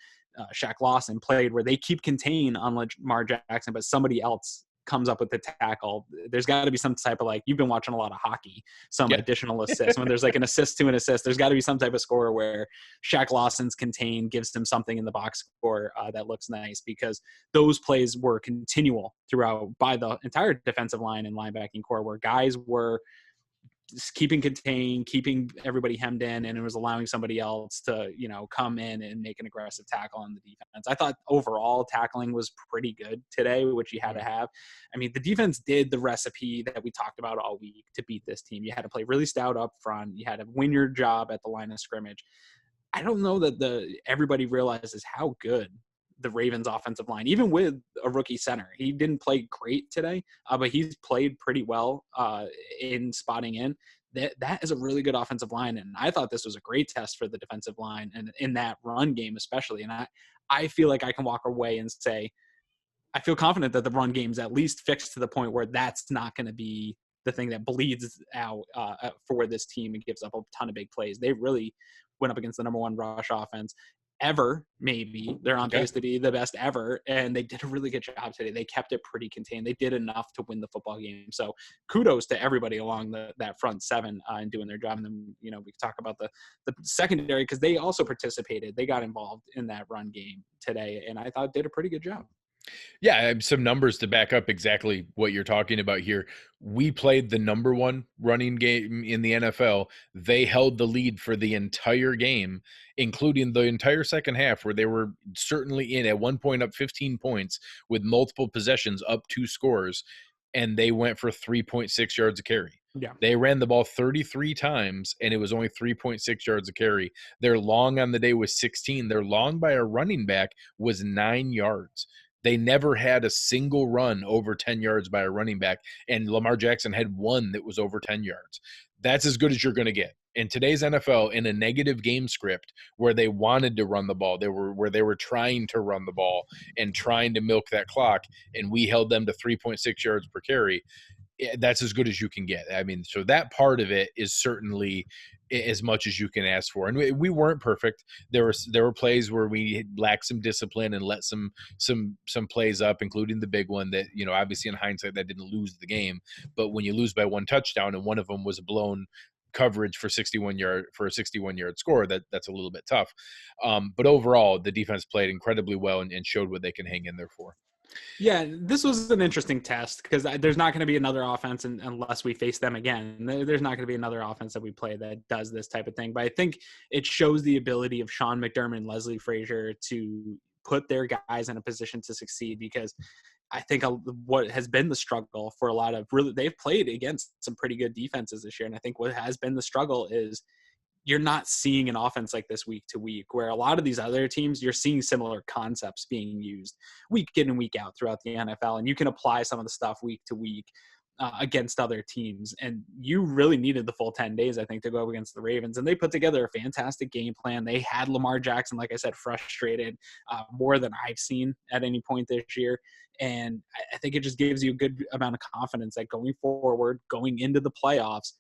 S2: Shaq Lawson played where they keep contain on Lamar Jackson, but somebody else comes up with the tackle. There's got to be some type of, like, you've been watching a lot of hockey, some additional assists. When there's like an assist to an assist, there's got to be some type of score where Shaq Lawson's contained, gives him something in the box score that looks nice, because those plays were continual throughout by the entire defensive line and linebacking core, where guys were just keeping contained, keeping everybody hemmed in, and it was allowing somebody else to, come in and make an aggressive tackle on the defense. I thought overall tackling was pretty good today, which you had to have. I mean, the defense did the recipe that we talked about all week to beat this team. You had to play really stout up front. You had to win your job at the line of scrimmage. I don't know that everybody realizes how good the Ravens offensive line, even with a rookie center. He didn't play great today, but he's played pretty well in spotting in. That is a really good offensive line, and I thought this was a great test for the defensive line, and in that run game especially. And I feel like I can walk away and say I feel confident that the run game's at least fixed to the point where that's not going to be the thing that bleeds out for this team and gives up a ton of big plays. They really went up against the number one rush offense ever. Maybe they're on pace to be the best ever, and they did a really good job today. They kept it pretty contained. They did enough to win the football game. So kudos to everybody along that front seven and doing their job. And then we can talk about the secondary, because they also participated. They got involved in that run game today, and I thought did a pretty good job.
S1: Yeah, I have some numbers to back up exactly what you're talking about here. We played the number one running game in the NFL. They held the lead for the entire game, including the entire second half, where they were certainly in at one point up 15 points with multiple possessions up 2 scores, and they went for 3.6 yards a carry.
S2: Yeah.
S1: They ran the ball 33 times, and it was only 3.6 yards a carry. Their long on the day was 16. Their long by a running back was 9 yards. They never had a single run over 10 yards by a running back, and Lamar Jackson had one that was over 10 yards. That's as good as you're going to get. In today's NFL, in a negative game script where they wanted to run the ball, where they were trying to run the ball and trying to milk that clock, and we held them to 3.6 yards per carry, that's as good as you can get. I mean, so that part of it is certainly as much as you can ask for. And we weren't perfect. There were plays where we lacked some discipline and let some plays up, including the big one that, obviously in hindsight that didn't lose the game. But when you lose by one touchdown and one of them was a blown coverage for a 61-yard score, that's a little bit tough. But overall, the defense played incredibly well and showed what they can hang in there for.
S2: Yeah, this was an interesting test, because there's not going to be another offense unless we face them again. There's not going to be another offense that we play that does this type of thing. But I think it shows the ability of Sean McDermott and Leslie Frazier to put their guys in a position to succeed, because I think what has been the struggle for a lot of they've played against some pretty good defenses this year. And I think what has been the struggle is you're not seeing an offense like this week to week, where a lot of these other teams, you're seeing similar concepts being used week in and week out throughout the NFL. And you can apply some of the stuff week to week against other teams. And you really needed the full 10 days, I think, to go up against the Ravens. And they put together a fantastic game plan. They had Lamar Jackson, like I said, frustrated more than I've seen at any point this year. And I think it just gives you a good amount of confidence that going forward, going into the playoffs,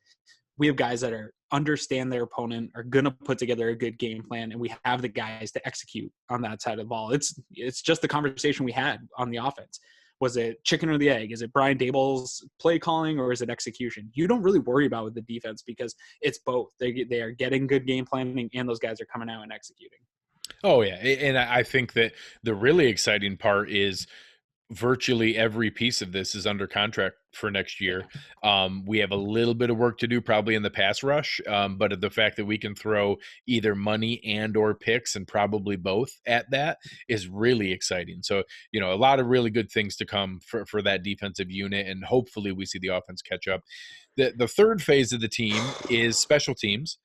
S2: we have guys that are understand their opponent, are going to put together a good game plan, and we have the guys to execute on that side of the ball. It's just the conversation we had on the offense. Was it chicken or the egg? Is it Brian Daboll's play calling or is it execution? You don't really worry about with the defense because it's both. They are getting good game planning and those guys are coming out and executing.
S1: Oh, yeah. And I think that the really exciting part is virtually every piece of this is under contract for next year. We have a little bit of work to do probably in the pass rush, but the fact that we can throw either money and or picks and probably both at that is really exciting. So, a lot of really good things to come for that defensive unit, and hopefully we see the offense catch up. The third phase of the team is special teams.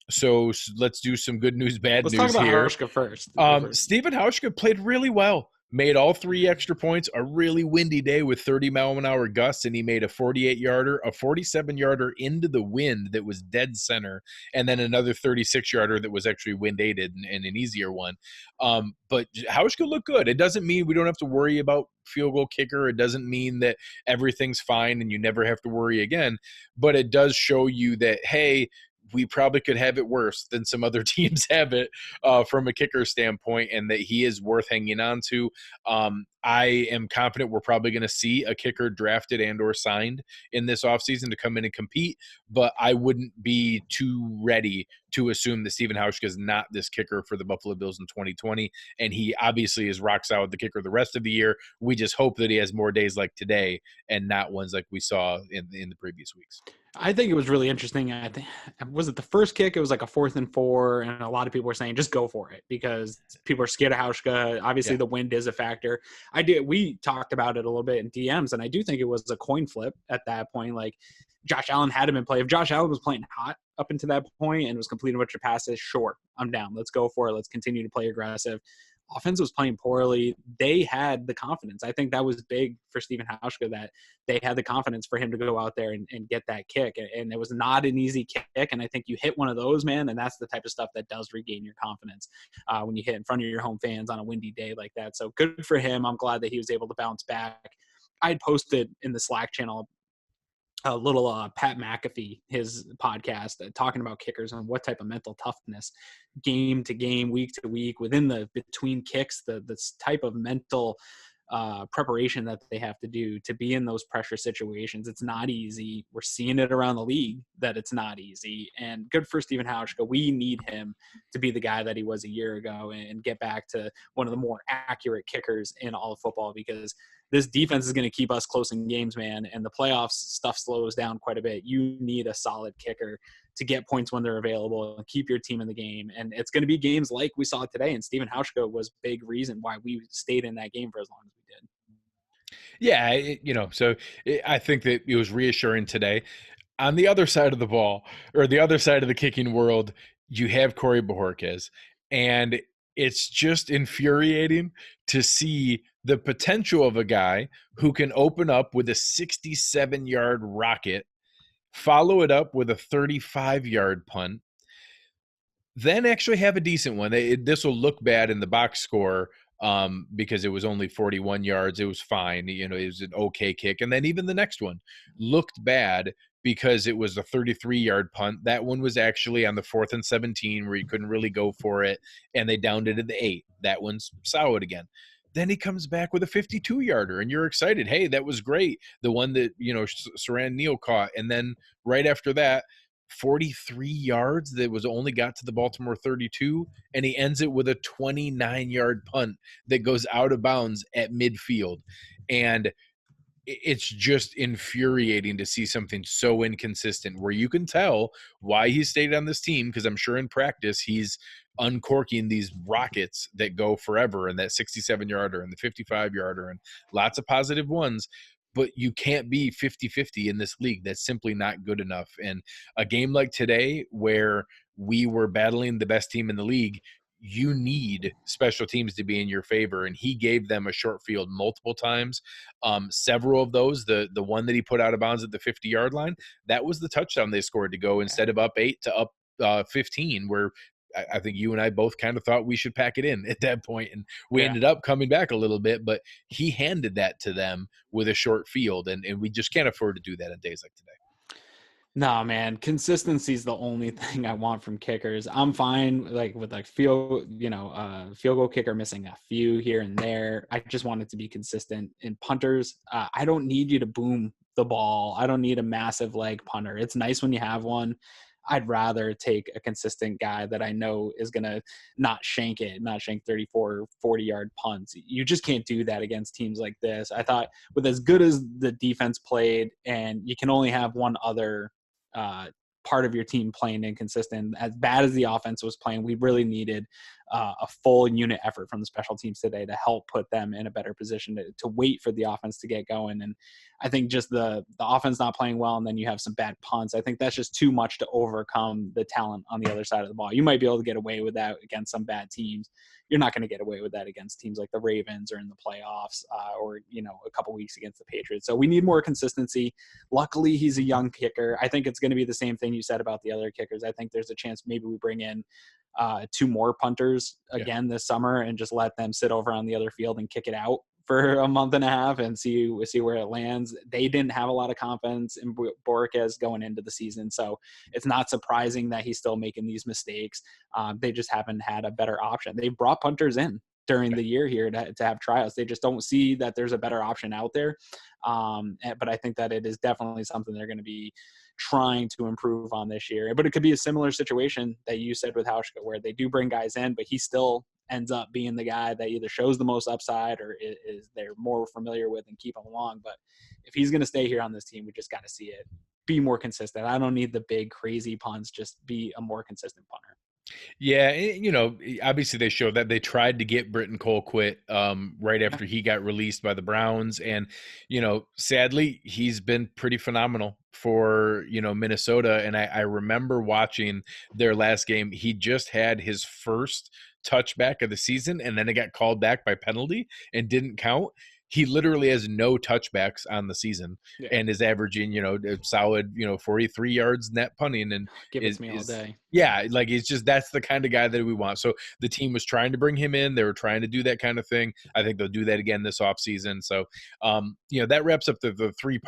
S1: So let's do some good news, bad news here.
S2: Let's talk about Hauschka first.
S1: Stephen Hauschka played really well. Made all 3 extra points, a really windy day with 30-mile-an-hour gusts, and he made a 48-yarder, a 47-yarder into the wind that was dead center, and then another 36-yarder that was actually wind-aided and an easier one. But Hauschka looked good. It doesn't mean we don't have to worry about field goal kicker. It doesn't mean that everything's fine and you never have to worry again, but it does show you that, hey, we probably could have it worse than some other teams have it from a kicker standpoint, and that he is worth hanging on to. I am confident we're probably going to see a kicker drafted and or signed in this offseason to come in and compete, but I wouldn't be too ready to assume that Stephen Hauschka is not this kicker for the Buffalo Bills in 2020, and he obviously is rock solid the kicker the rest of the year. We just hope that he has more days like today and not ones like we saw in the previous weeks.
S2: I think it was really interesting. I think, was it the first kick? It was like a 4th and 4, and a lot of people were saying just go for it because people are scared of Hauschka. Obviously, the wind is a factor. We talked about it a little bit in DMs, and I do think it was a coin flip at that point. Like Josh Allen had him in play. If Josh Allen was playing hot up until that point and was completing a bunch of passes, sure, I'm down. Let's go for it. Let's continue to play aggressive. Offense was playing poorly. They had the confidence. I think that was big for Stephen Hauschka, that they had the confidence for him to go out there and get that kick. And it was not an easy kick. And I think you hit one of those, man, and that's the type of stuff that does regain your confidence when you hit in front of your home fans on a windy day like that. So good for him. I'm glad that he was able to bounce back. I had posted in the Slack channel a little Pat McAfee, his podcast, talking about kickers and what type of mental toughness, game to game, week to week, within the between kicks, this type of mental preparation that they have to do to be in those pressure situations. It's not easy. We're seeing it around the league that it's not easy. And good for Stephen Hauschka. We need him to be the guy that he was a year ago and get back to one of the more accurate kickers in all of football, because this defense is going to keep us close in games, man, and the playoffs stuff slows down quite a bit. You need a solid kicker to get points when they're available and keep your team in the game. And it's going to be games like we saw today, and Stephen Hauschka was a big reason why we stayed in that game for as long as we did.
S1: Yeah, I think that it was reassuring today. On the other side of the ball, or the other side of the kicking world, you have Corey Bojorquez, and it's just infuriating to see the potential of a guy who can open up with a 67-yard rocket, follow it up with a 35-yard punt, then actually have a decent one. This will look bad in the box score because it was only 41 yards. It was fine. It was an okay kick. And then even the next one looked bad because it was a 33-yard punt. That one was actually on the 4th and 17 where you couldn't really go for it, and they downed it at the 8. That one's solid again. Then he comes back with a 52-yarder, and you're excited. Hey, that was great. The one that, Saran Neal caught. And then right after that, 43 yards that was only got to the Baltimore 32, and he ends it with a 29-yard punt that goes out of bounds at midfield. And it's just infuriating to see something so inconsistent where you can tell why he stayed on this team, because I'm sure in practice he's uncorking these rockets that go forever, and that 67-yarder and the 55-yarder and lots of positive ones. But you can't be 50-50 in this league. That's simply not good enough. And a game like today where we were battling the best team in the league, you need special teams to be in your favor. And he gave them a short field multiple times. Several of those, the one that he put out of bounds at the 50-yard line, that was the touchdown they scored to go instead of up 8 to up 15, where I think you and I both kind of thought we should pack it in at that point, and we ended up coming back a little bit, but he handed that to them with a short field, and we just can't afford to do that on days like today.
S2: No, man, consistency is the only thing I want from kickers. I'm fine with field goal kicker missing a few here and there. I just want it to be consistent. In punters, I don't need you to boom the ball. I don't need a massive leg punter. It's nice when you have one. I'd rather take a consistent guy that I know is going to not shank 34, 40-yard punts. You just can't do that against teams like this. I thought with as good as the defense played, and you can only have one other part of your team playing inconsistent, as bad as the offense was playing, we really needed a full unit effort from the special teams today to help put them in a better position to wait for the offense to get going. And I think just the offense not playing well, and then you have some bad punts, I think that's just too much to overcome the talent on the other side of the ball. You might be able to get away with that against some bad teams. You're not going to get away with that against teams like the Ravens or in the playoffs or a couple weeks against the Patriots. So we need more consistency. Luckily, he's a young kicker. I think it's going to be the same thing you said about the other kickers. I think there's a chance maybe we bring in 2 more punters again this summer and just let them sit over on the other field and kick it out for a month and a half and see where it lands. They didn't have a lot of confidence in Borges going into the season, so it's not surprising that he's still making these mistakes. They just haven't had a better option. They brought punters in during the year here to have tryouts. They just don't see that there's a better option out there. But I think that it is definitely something they're going to be trying to improve on this year. But it could be a similar situation that you said with Hauschka, where they do bring guys in, but he still ends up being the guy that either shows the most upside or is they're more familiar with and keep him along. But if he's going to stay here on this team, we just got to see it be more consistent. I don't need the big crazy punts, just be a more consistent punter.
S1: Yeah, obviously they showed that they tried to get Britton Colquitt right after he got released by the Browns. And, sadly, he's been pretty phenomenal for, Minnesota. And I remember watching their last game. He just had his first touchback of the season, and then it got called back by penalty and didn't count. He literally has no touchbacks on the season and is averaging, a solid, 43 yards net punting. And
S2: give it to me all day.
S1: Yeah, it's just that's the kind of guy that we want. So the team was trying to bring him in. They were trying to do that kind of thing. I think they'll do that again this offseason. So, that wraps up the 3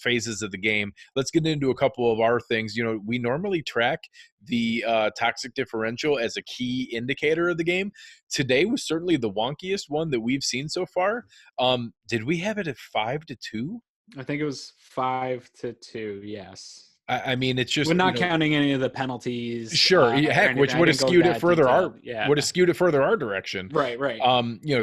S1: phases of the game. Let's get into a couple of our things. We normally track the toxic differential as a key indicator of the game. Today was certainly the wonkiest one that we've seen so far. Did we have it at 5-2?
S2: I think it was 5-2. Yes.
S1: I mean, it's just
S2: we're not counting any of the penalties.
S1: Sure, heck, which would have skewed it further our direction.
S2: Right.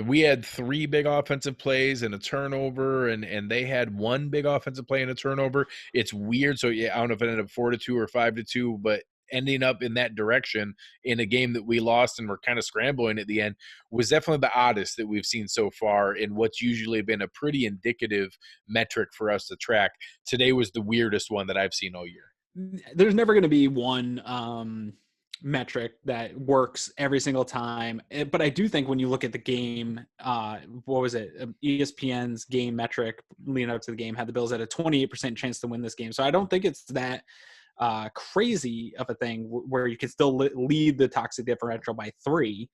S1: We had 3 big offensive plays and a turnover, and they had 1 big offensive play and a turnover. It's weird. So I don't know if it ended up 4-2 or 5-2, but ending up in that direction in a game that we lost and we're kind of scrambling at the end was definitely the oddest that we've seen so far in what's usually been a pretty indicative metric for us to track. Today was the weirdest one that I've seen all year.
S2: There's never going to be one metric that works every single time. But I do think when you look at the game, what was it? ESPN's game metric leading up to the game had the Bills at a 28% chance to win this game. So I don't think it's that crazy of a thing where you can still lead the toxic differential by 3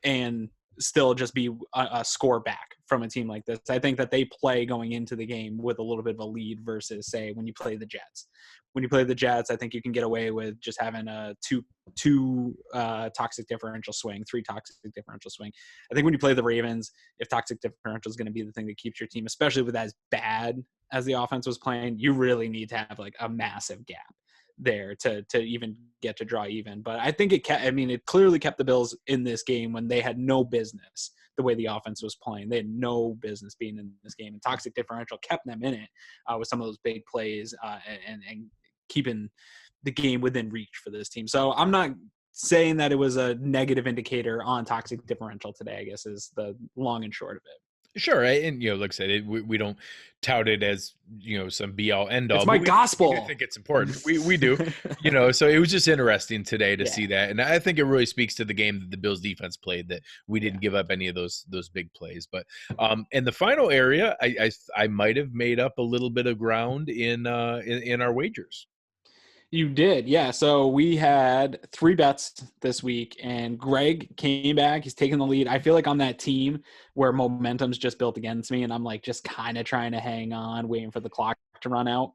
S2: and still just be a score back from a team like this. I think that they play going into the game with a little bit of a lead versus, say, when you play the Jets. When you play the Jets, I think you can get away with just having a two toxic differential swing, 3 toxic differential swing. I think when you play the Ravens, if toxic differential is going to be the thing that keeps your team, especially with as bad as the offense was playing, you really need to have a massive gap there to even get to draw even. But I think it clearly kept the Bills in this game when they had no business. The way the offense was playing, they had no business being in this game, and toxic differential kept them in it with some of those big plays and keeping the game within reach for this team. So I'm not saying that it was a negative indicator on toxic differential today, I guess, is the long and short of it.
S1: Sure, and like I said, we don't tout it as some be all end all.
S2: It's my gospel.
S1: We do think it's important. We do, So it was just interesting today to see that, and I think it really speaks to the game that the Bills defense played, that we didn't give up any of those big plays. But in the final area, I might have made up a little bit of ground in our wagers.
S2: You did, yeah. So we had 3 bets this week, and Greg came back. He's taking the lead. I feel like on that team where momentum's just built against me, and I'm just kind of trying to hang on, waiting for the clock to run out.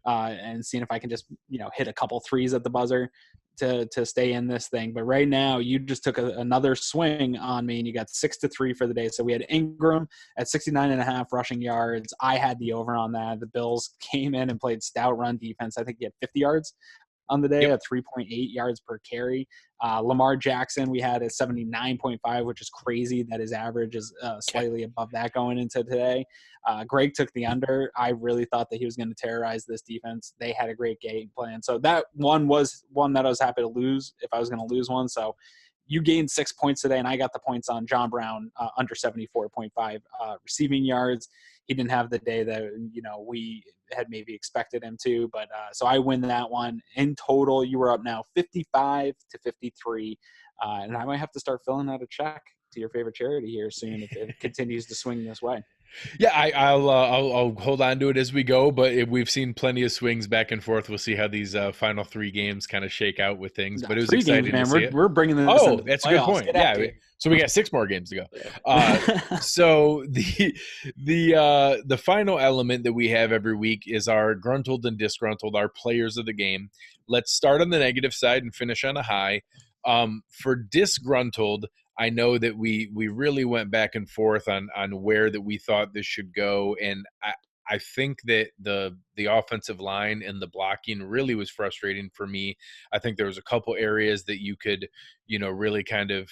S2: and seeing if I can just, hit a couple threes at the buzzer to stay in this thing. But right now you just took another swing on me and you got 6-3 for the day. So we had Ingram at 69.5 rushing yards. I had the over on that. The Bills came in and played stout run defense. I think he had 50 yards on the day at 3.8 yards per carry. Lamar Jackson, we had at 79.5, which is crazy that his average is slightly above that going into today. Greg took the under. I really thought that he was going to terrorize this defense. They had a great game plan. So that one was one that I was happy to lose if I was going to lose one. So you gained 6 points today, and I got the points on John Brown, under 74.5 receiving yards. He didn't have the day that, we had maybe expected him to, but so I win that one. In total, you were up now 55-53, and I might have to start filling out a check to your favorite charity here soon if it continues to swing this way.
S1: Yeah, I'll hold on to it as we go, but we've seen plenty of swings back and forth. We'll see how these final 3 games kind of shake out with things. But it was exciting to see it.
S2: We're bringing this.
S1: Oh, that's a good point. Yeah, so we got 6 more games to go. So the final element that we have every week is our gruntled and disgruntled, our players of the game. Let's start on the negative side and finish on a high. For disgruntled, I know that we really went back and forth on where that we thought this should go, and I think that the offensive line and the blocking really was frustrating for me. I think there was a couple areas that you could, really kind of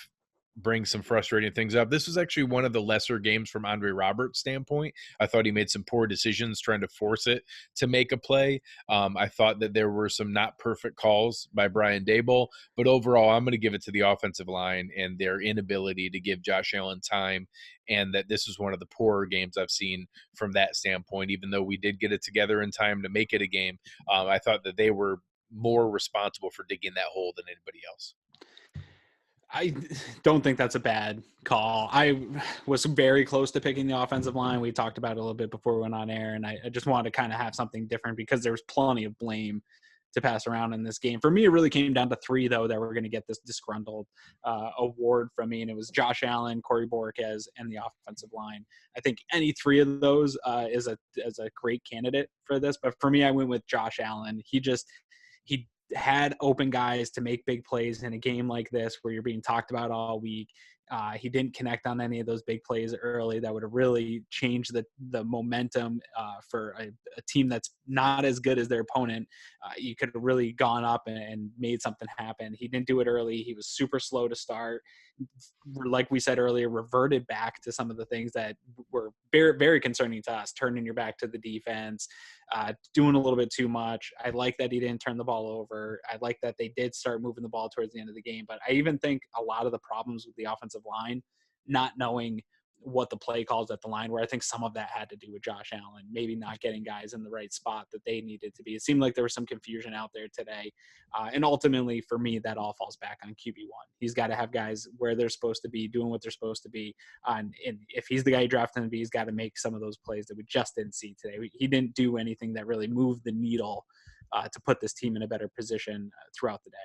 S1: bring some frustrating things up. This was actually one of the lesser games from Andre Roberts' standpoint. I thought he made some poor decisions trying to force it to make a play. I thought that there were some not perfect calls by Brian Daboll, but overall, I'm going to give it to the offensive line and their inability to give Josh Allen time, and that this was one of the poorer games I've seen from that standpoint. Even though we did get it together in time to make it a game, I thought that they were more responsible for digging that hole than anybody else.
S2: I don't think that's a bad call. I was very close to picking the offensive line. We talked about it a little bit before we went on air, and I just wanted to kind of have something different because there was plenty of blame to pass around in this game. For me, it really came down to 3, though, that were going to get this disgruntled award from me, and it was Josh Allen, Corey Borquez, and the offensive line. I think any 3 of those is a great candidate for this, but for me, I went with Josh Allen. He had open guys to make big plays in a game like this where you're being talked about all week. He didn't connect on any of those big plays early that would have really changed the momentum for a team that's not as good as their opponent. You could have really gone up and made something happen. He didn't do it early. He was super slow to start. Like we said earlier, reverted back to some of the things that were very, very concerning to us, turning your back to the defense, doing a little bit too much. I like that he didn't turn the ball over. I like that they did start moving the ball towards the end of the game. But I even think a lot of the problems with the offensive line, not knowing what the play calls at the line were, I think some of that had to do with Josh Allen, maybe not getting guys in the right spot that they needed to be. It seemed like there was some confusion out there today. And ultimately, for me, that all falls back on QB1. He's got to have guys where they're supposed to be, doing what they're supposed to be. And if he's the guy you drafted to be, he's got to make some of those plays that we just didn't see today. He didn't do anything that really moved the needle to put this team in a better position throughout the day.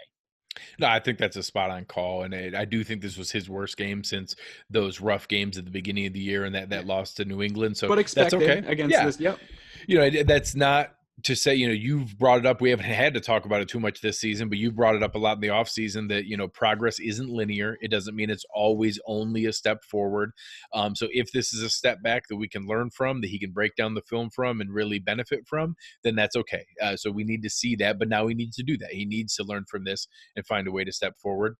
S1: No, I think that's a spot on call. And I do think this was his worst game since those rough games at the beginning of the year and that loss to New England. So
S2: but expected
S1: that's okay
S2: against this. Yep.
S1: That's not to say, you've brought it up. We haven't had to talk about it too much this season, but you brought it up a lot in the offseason that, progress isn't linear. It doesn't mean it's always only a step forward. So if this is a step back that we can learn from, that he can break down the film from and really benefit from, then that's okay. So we need to see that, but now he needs to do that. He needs to learn from this and find a way to step forward.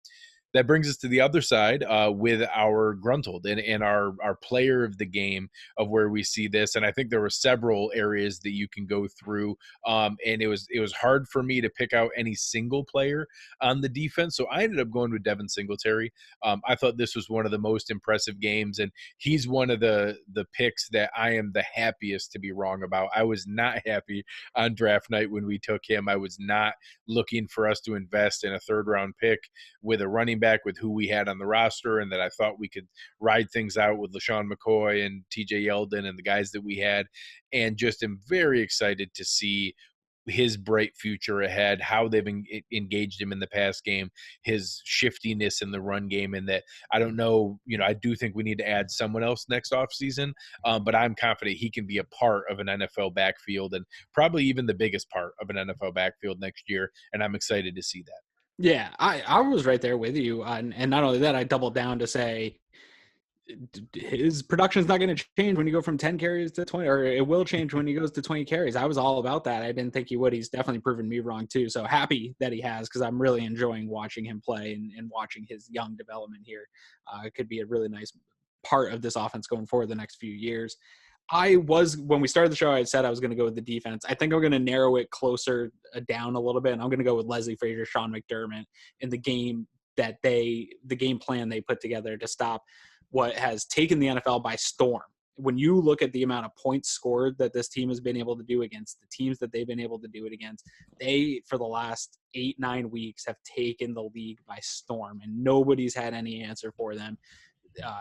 S1: That brings us to the other side with our gruntled and our player of the game of where we see this. And I think there were several areas that you can go through. And it was hard for me to pick out any single player on the defense. So I ended up going with Devin Singletary. I thought this was one of the most impressive games. And he's one of the picks that I am the happiest to be wrong about. I was not happy on draft night when we took him. I was not looking for us to invest in a 3rd round pick with a running back with who we had on the roster, and that I thought we could ride things out with LaShawn McCoy and TJ Yeldon and the guys that we had, and just am very excited to see his bright future ahead, how they've engaged him in the pass game, his shiftiness in the run game, and that I don't know, I do think we need to add someone else next offseason, but I'm confident he can be a part of an NFL backfield and probably even the biggest part of an NFL backfield next year, and I'm excited to see that.
S2: Yeah, I was right there with you. And not only that, I doubled down to say his production is not going to change when you go from 10 carries to 20, or it will change when he goes to 20 carries. I was all about that. I didn't think he would. He's definitely proven me wrong too. So happy that he has, because I'm really enjoying watching him play and watching his young development here. It could be a really nice part of this offense going forward the next few years. When we started the show, I said I was going to go with the defense. I think I'm going to narrow it closer down a little bit, and I'm going to go with Leslie Frazier, Sean McDermott in the game plan they put together to stop what has taken the NFL by storm. When you look at the amount of points scored that this team has been able to do against the teams that they've been able to do it against, they, for the last 8-9 weeks, have taken the league by storm, and nobody's had any answer for them.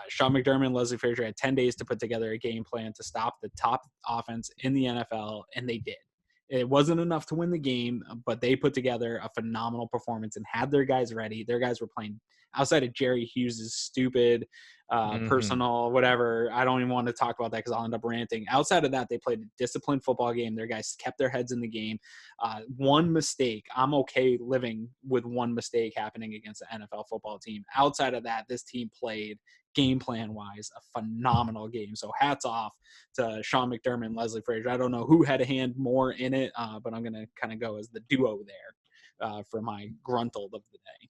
S2: Sean McDermott and Leslie Frazier had 10 days to put together a game plan to stop the top offense in the NFL, and they did. It wasn't enough to win the game, but they put together a phenomenal performance and had their guys ready. Their guys were playing outside of Jerry Hughes' stupid personal whatever. I don't even want to talk about that because I'll end up ranting. Outside of that, they played a disciplined football game. Their guys kept their heads in the game. One mistake, I'm okay living with one mistake happening against the NFL football team. Outside of that, this team played game plan wise a phenomenal game. So hats off to Sean McDermott and Leslie Frazier. I don't know who had a hand more in it, but I'm going to kind of go as the duo there for my gruntled of the day.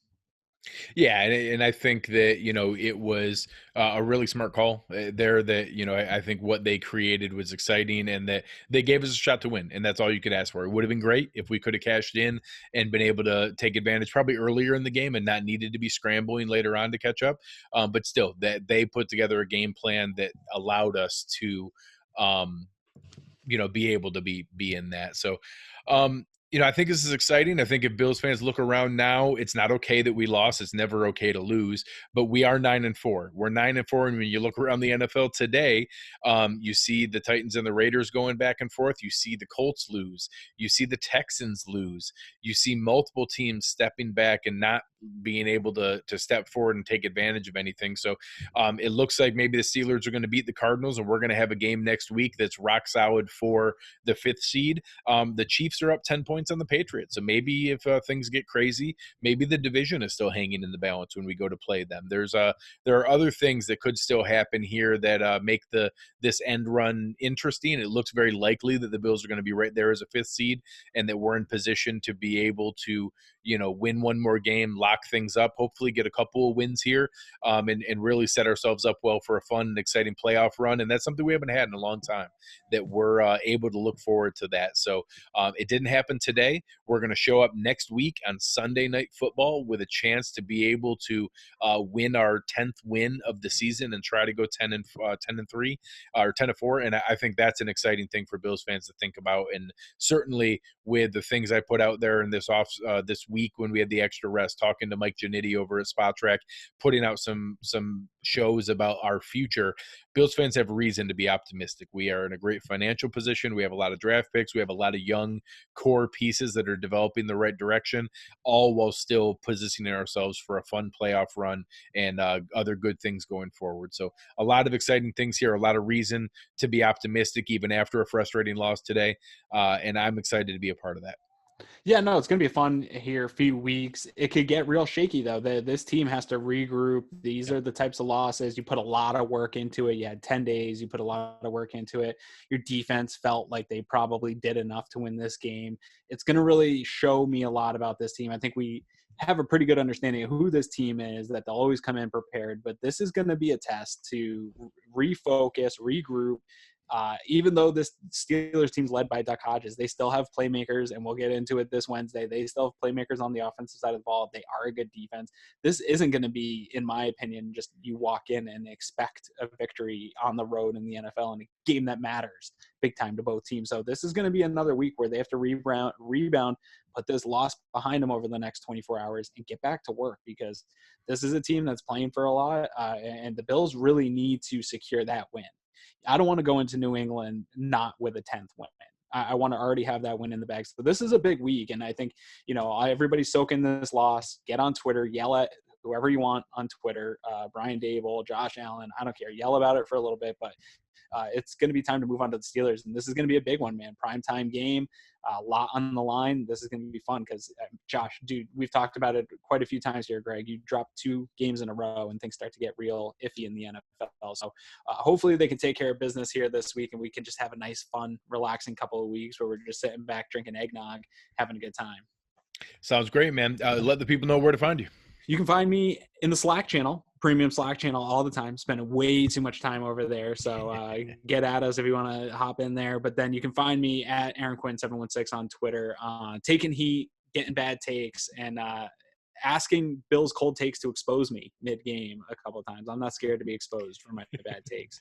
S1: Yeah, and I think that, it was a really smart call there that, I think what they created was exciting and that they gave us a shot to win, and that's all you could ask for. It would have been great if we could have cashed in and been able to take advantage probably earlier in the game and not needed to be scrambling later on to catch up. But still, that they put together a game plan that allowed us to, be able to be in that. So, I think this is exciting. I think if Bills fans look around now, it's not okay that we lost. It's never okay to lose, but we are 9-4. We're 9-4. And when you look around the NFL today, you see the Titans and the Raiders going back and forth. You see the Colts lose. You see the Texans lose. You see multiple teams stepping back and not being able to step forward and take advantage of anything. So it looks like maybe the Steelers are going to beat the Cardinals, and we're going to have a game next week that's rock solid for the 5th seed. The Chiefs are up 10 points on the Patriots. So maybe if things get crazy, maybe the division is still hanging in the balance when we go to play them. There are other things that could still happen here that make this end run interesting. It looks very likely that the Bills are going to be right there as a 5th seed, and that we're in position to be able to, win one more game, lock things up, hopefully get a couple of wins here, and really set ourselves up well for a fun and exciting playoff run. And that's something we haven't had in a long time, that we're able to look forward to that. So it didn't happen today. We're going to show up next week on Sunday Night Football with a chance to be able to win our 10th win of the season and try to go 10-3 or 10-4. And I think that's an exciting thing for Bills fans to think about. And certainly with the things I put out there in this week when we had the extra rest, talking to Mike Giannitti over at Spot Track, putting out some shows about our future, Bills fans have reason to be optimistic. We are in a great financial position. We have a lot of draft picks. We have a lot of young core pieces that are developing the right direction, all while still positioning ourselves for a fun playoff run and other good things going forward. So a lot of exciting things here, a lot of reason to be optimistic even after a frustrating loss today. And I'm excited to be a part of that.
S2: Yeah, no, it's going to be a fun here few weeks. It could get real shaky, though. This team has to regroup. These are the types of losses. You put a lot of work into it. You had 10 days. You put a lot of work into it. Your defense felt like they probably did enough to win this game. It's going to really show me a lot about this team. I think we have a pretty good understanding of who this team is, that they'll always come in prepared. But this is going to be a test to refocus, regroup. Even though this Steelers team's led by Duck Hodges, they still have playmakers, and we'll get into it this Wednesday. They still have playmakers on the offensive side of the ball. They are a good defense. This isn't going to be, in my opinion, just you walk in and expect a victory on the road in the NFL in a game that matters big time to both teams. So this is going to be another week where they have to rebound, put this loss behind them over the next 24 hours and get back to work, because this is a team that's playing for a lot, and the Bills really need to secure that win. I don't want to go into New England not with a 10th win. I want to already have that win in the bag. So this is a big week. And I think, everybody's soaking this loss. Get on Twitter, yell at whoever you want on Twitter, Brian Dable, Josh Allen, I don't care. Yell about it for a little bit, but it's going to be time to move on to the Steelers. And this is going to be a big one, man. Primetime game, a lot on the line. This is going to be fun because, Josh, dude, we've talked about it quite a few times here, Greg. You dropped 2 games in a row and things start to get real iffy in the NFL. So hopefully they can take care of business here this week and we can just have a nice, fun, relaxing couple of weeks where we're just sitting back, drinking eggnog, having a good time.
S1: Sounds great, man. Let the people know where to find you.
S2: You can find me in the Slack channel, premium Slack channel all the time. Spending way too much time over there. So get at us if you want to hop in there. But then you can find me at Aaron Quinn 716 on Twitter, taking heat, getting bad takes, and asking Bill's cold takes to expose me mid-game a couple of times. I'm not scared to be exposed for my bad takes.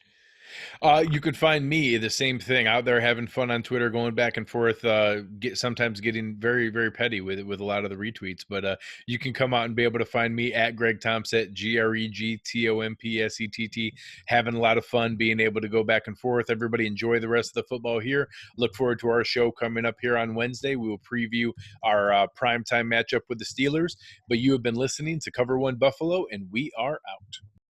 S1: You could find me the same thing out there having fun on Twitter, going back and forth, sometimes getting very, very petty with a lot of the retweets. But you can come out and be able to find me at Greg Thompsett, GregTompsett, having a lot of fun being able to go back and forth. Everybody enjoy the rest of the football here. Look forward to our show coming up here on Wednesday. We will preview our primetime matchup with the Steelers. But you have been listening to Cover One Buffalo, and we are out.